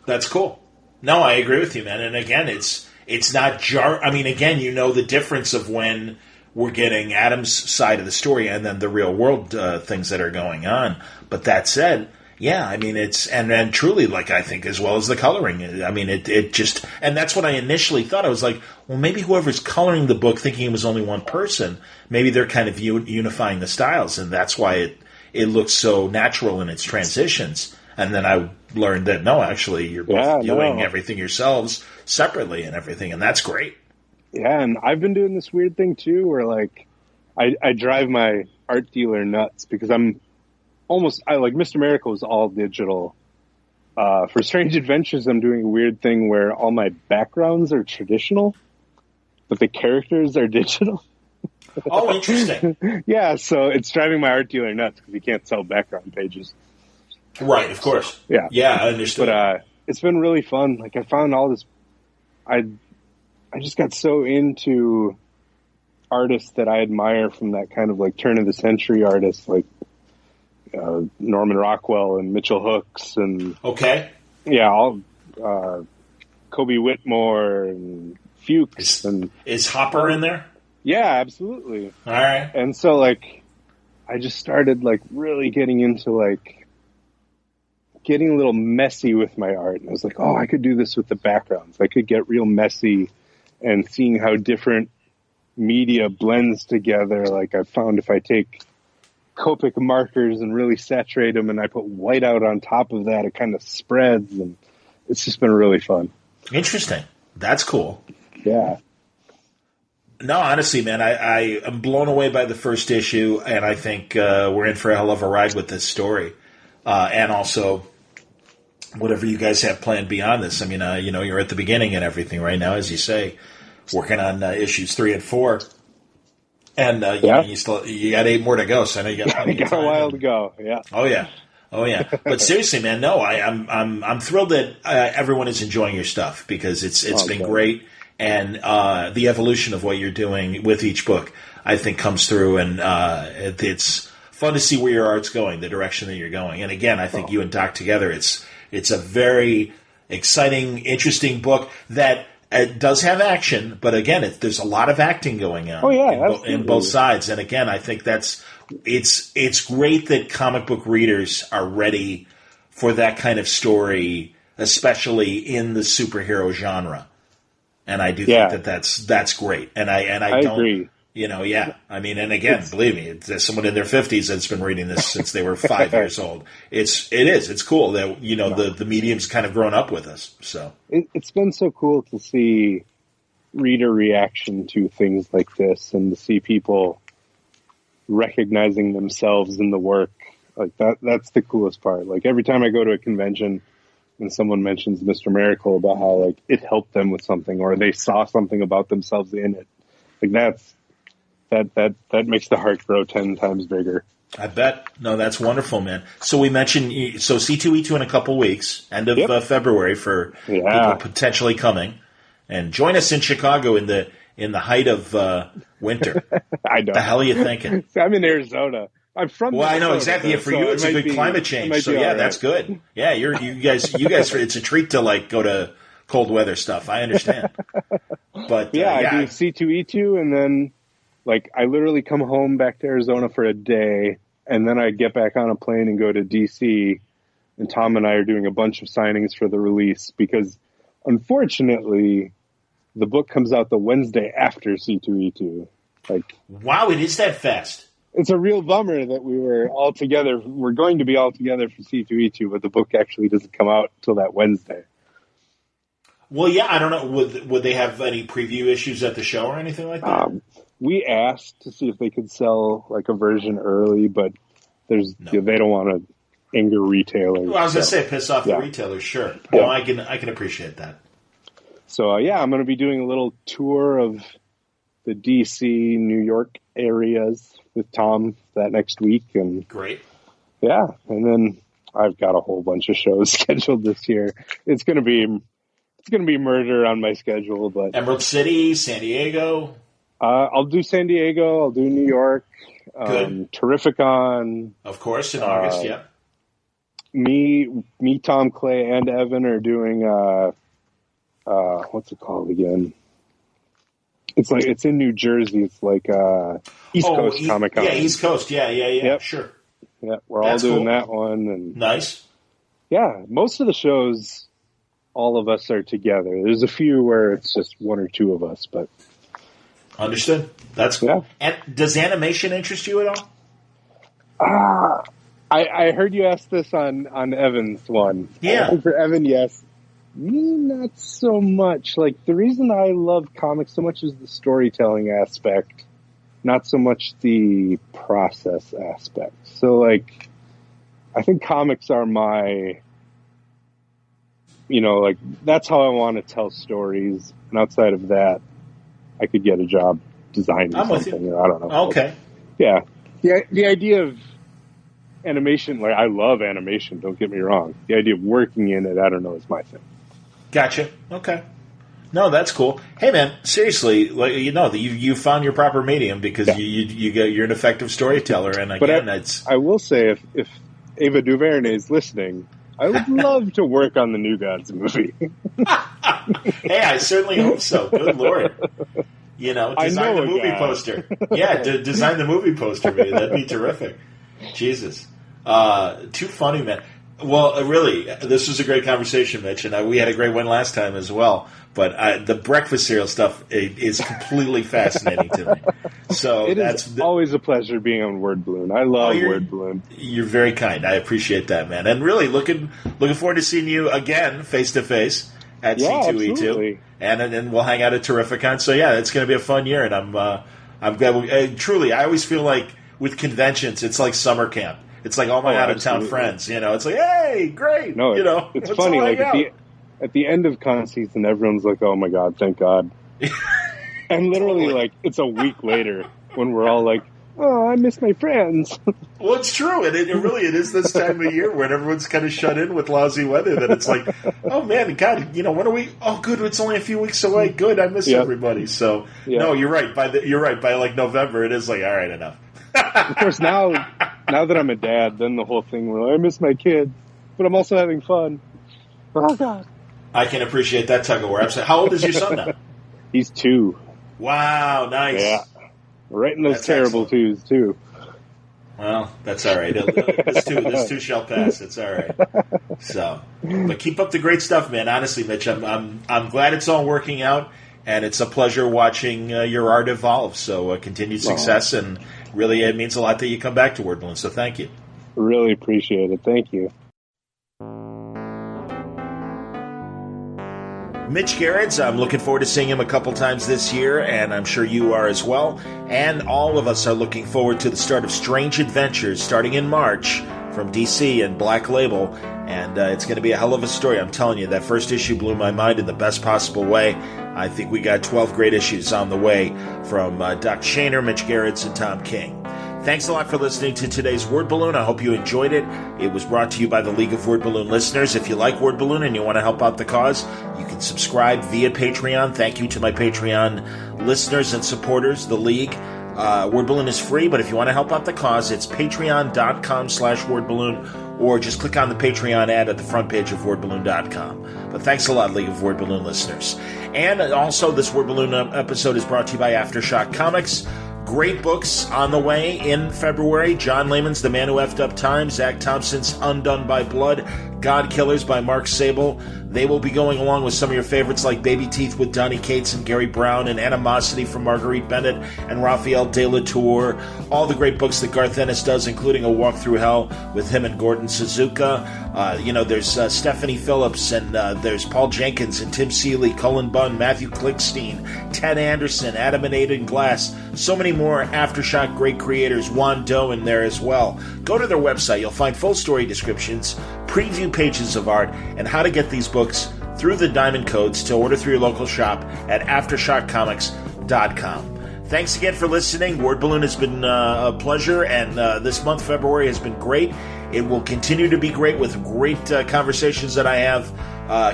S1: That's cool. No, I agree with you, man. And again, it's not I mean, again, you know the difference of when we're getting Adam's side of the story and then the real world things that are going on. But that said, yeah, I mean, and truly, like, I think as well as the coloring. I mean, it just, and that's what I initially thought. I was like, well, maybe whoever's coloring the book, thinking it was only one person, maybe they're kind of unifying the styles, and that's why it looks so natural in its transitions. And then I learned that, no, actually, you're both doing everything yourselves separately and everything, and that's great.
S2: Yeah, and I've been doing this weird thing, too, where, like, I drive my art dealer nuts because I like Mr. Miracle is all digital. For Strange Adventures, I'm doing a weird thing where all my backgrounds are traditional, but the characters are digital.
S1: Oh, interesting.
S2: Yeah, so it's driving my art dealer nuts because he can't sell background pages.
S1: Right, of course.
S2: Yeah.
S1: Yeah, I understood.
S2: But it's been really fun. Like, I found all this... I just got so into artists that I admire from that kind of, like, turn-of-the-century artists, like Norman Rockwell and Mitchell Hooks and all Kobe Whitmore and Fuchs
S1: is Hopper in there?
S2: Yeah, absolutely.
S1: All right.
S2: And so like I just started like really getting into like getting a little messy with my art, and I was like, oh, I could do this with the backgrounds. I could get real messy, and seeing how different media blends together. Like I found if I take Copic markers and really saturate them, and I put white out on top of that, it kind of spreads, and it's just been really fun.
S1: Interesting. That's cool.
S2: Yeah.
S1: No, honestly, man, I am blown away by the first issue, and I think we're in for a hell of a ride with this story. And also, whatever you guys have planned beyond this. I mean, you're at the beginning and everything right now, as you say, working on issues 3 and 4. And you got 8 more to go, so I know you got plenty of time.
S2: A while to go. Yeah.
S1: Oh yeah. But seriously, man, no, I'm thrilled that everyone is enjoying your stuff because it's been great, and the evolution of what you're doing with each book, I think, comes through, and it's fun to see where your art's going, the direction that you're going. And again, I think you and Doc together, it's a very exciting, interesting book that does have action, but again, there's a lot of acting going on in both sides. And again, I think it's great that comic book readers are ready for that kind of story, especially in the superhero genre. And I do think that's great. And I don't
S2: agree.
S1: I mean, and again, believe me, there's someone in their 50s that's been reading this since they were 5 years old. It's cool that, the medium's kind of grown up with us. So
S2: it's been so cool to see reader reaction to things like this, and to see people recognizing themselves in the work. Like that's the coolest part. Like every time I go to a convention and someone mentions Mr. Miracle, about how like it helped them with something, or they saw something about themselves in it, like that makes the heart grow 10 times bigger.
S1: I bet. No, that's wonderful, man. So we mentioned, C2E2 in a couple weeks, end of February, for people potentially coming, and join us in Chicago in the height of winter.
S2: I know.
S1: The hell are you thinking?
S2: I'm in Arizona. I'm from.
S1: Well, I know exactly. For you, it's a good climate change. So yeah, that's good. Yeah, you guys. It's a treat to like go to cold weather stuff. I understand. But
S2: I do C2E2, and then like I literally come home back to Arizona for a day, and then I get back on a plane and go to DC. And Tom and I are doing a bunch of signings for the release, because unfortunately the book comes out the Wednesday after C2E2. Like,
S1: wow, it is that fast.
S2: It's a real bummer that we were all together. We're going to be all together for C2E2, but the book actually doesn't come out till that Wednesday.
S1: Well, yeah, I don't know. Would they have any preview issues at the show or anything like that?
S2: We asked to see if they could sell like a version early, but they don't want to anger retailers.
S1: Well, I was going to say piss off the retailers. Sure, no, I can appreciate that.
S2: So I'm going to be doing a little tour of the DC, New York areas with Tom that next week, and
S1: great.
S2: Yeah, and then I've got a whole bunch of shows scheduled this year. It's going to be murder on my schedule, but
S1: Emerald City, San Diego.
S2: I'll do San Diego. I'll do New York.
S1: Good.
S2: Terrificon.
S1: Of course, in August. Yeah.
S2: Me, Tom, Clay, and Evan are doing. What's it called again? It's in New Jersey. It's like East Coast Comic Con.
S1: Yeah, East Coast. Yeah. Yep. Sure.
S2: Yeah, we're all doing that one. And
S1: nice.
S2: Yeah, most of the shows, all of us are together. There's a few where it's just one or two of us, but
S1: understood. That's cool. Yeah. And does animation interest you at
S2: all? I heard you ask this on Evan's one.
S1: Yeah.
S2: I think for Evan, yes. Me, not so much. Like, the reason I love comics so much is the storytelling aspect, not so much the process aspect. So, like, I think comics are my, like, that's how I want to tell stories. And outside of that, I could get a job designing something. Or I don't know.
S1: Okay.
S2: Yeah. The idea of animation, like, I love animation, don't get me wrong. The idea of working in it, I don't know, is my thing.
S1: Gotcha. Okay. No, that's cool. Hey, man, seriously, like, you found your proper medium, because you're an effective storyteller, and again,
S2: I will say, if Ava DuVernay is listening, I would love to work on the New Gods movie.
S1: Hey, I certainly hope so. Good Lord. Design the movie poster. Yeah, design the movie poster, man. That'd be terrific. Jesus. Too funny, man. Well, really, this was a great conversation, Mitch, and we had a great one last time as well. But the breakfast cereal stuff is completely fascinating to me. So
S2: it's always a pleasure being on Word Balloon. I love Word Balloon.
S1: You're very kind. I appreciate that, man. And really looking forward to seeing you again face to face at C2E2,
S2: absolutely.
S1: And then we'll hang out at Terrificon. So yeah, it's going to be a fun year, and I'm glad. Truly, I always feel like with conventions, it's like summer camp. It's like all my out-of-town friends, It's like, hey, great,
S2: No, it's funny. Like at the end of con season, everyone's like, "Oh my god, thank God!" And literally, like, it's a week later when we're all like, oh, I miss my friends.
S1: Well, it's true, and it really is this time of year when everyone's kind of shut in with lousy weather that it's like, oh man, God, when are we? Oh, good, it's only a few weeks away. Good, I miss everybody. So no, you're right. By like November, it is like, all right, enough.
S2: Of course, now that I'm a dad, then the whole thing where I miss my kids, but I'm also having fun. Oh God,
S1: I can appreciate that tug of war. How old is your son now?
S2: He's 2.
S1: Wow, nice.
S2: Yeah, right in those terrible excellent. 2s too.
S1: Well, that's all right. This too shall pass. It's all right. So, but keep up the great stuff, man. Honestly, Mitch, I'm glad it's all working out, and it's a pleasure watching your art evolve. So, continued success, and really, it means a lot that you come back to Word Balloon. So, thank you.
S2: Really appreciate it. Thank you.
S1: Mitch Gerads, I'm looking forward to seeing him a couple times this year, and I'm sure you are as well. And all of us are looking forward to the start of Strange Adventures starting in March from DC and Black Label. And it's going to be a hell of a story. I'm telling you, that first issue blew my mind in the best possible way. I think we got 12 great issues on the way from Doc Shaner, Mitch Gerads, and Tom King. Thanks a lot for listening to today's Word Balloon. I hope you enjoyed it. It was brought to you by the League of Word Balloon listeners. If you like Word Balloon and you want to help out the cause, you can subscribe via Patreon. Thank you to my Patreon listeners and supporters, the League. Word Balloon is free, but if you want to help out the cause, it's patreon.com/wordballoon, or just click on the Patreon ad at the front page of wordballoon.com. But thanks a lot, League of Word Balloon listeners. And also, this Word Balloon episode is brought to you by Aftershock Comics. Great books on the way in February. John Layman's The Man Who Effed Up Time, Zach Thompson's Undone by Blood, God Killers by Mark Sable. They will be going along with some of your favorites like Baby Teeth with Donnie Cates and Gary Brown, and Animosity from Marguerite Bennett and Raphael De La Tour. All the great books that Garth Ennis does, including A Walk Through Hell with him and Gordon Suzuka. There's Stephanie Phillips, and there's Paul Jenkins and Tim Seeley, Cullen Bunn, Matthew Klickstein, Ted Anderson, Adam and Aidan Glass. So many more Aftershock great creators. Juan Doe in there as well. Go to their website. You'll find full story descriptions, preview pages of art, and how to get these books through the diamond codes to order through your local shop at aftershockcomics.com. Thanks again for listening. Word Balloon has been a pleasure, and this month, February, has been great. It will continue to be great with great conversations that I have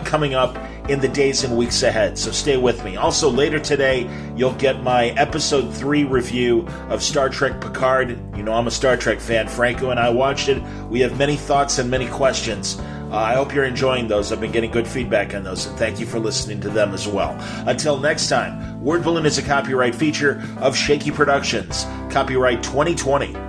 S1: coming up in the days and weeks ahead, so stay with me. Also, later today, you'll get my Episode 3 review of Star Trek Picard. You know I'm a Star Trek fan. Franco and I watched it. We have many thoughts and many questions. I hope you're enjoying those. I've been getting good feedback on those, and thank you for listening to them as well. Until next time, Word Balloon is a copyright feature of Shaky Productions. Copyright 2020.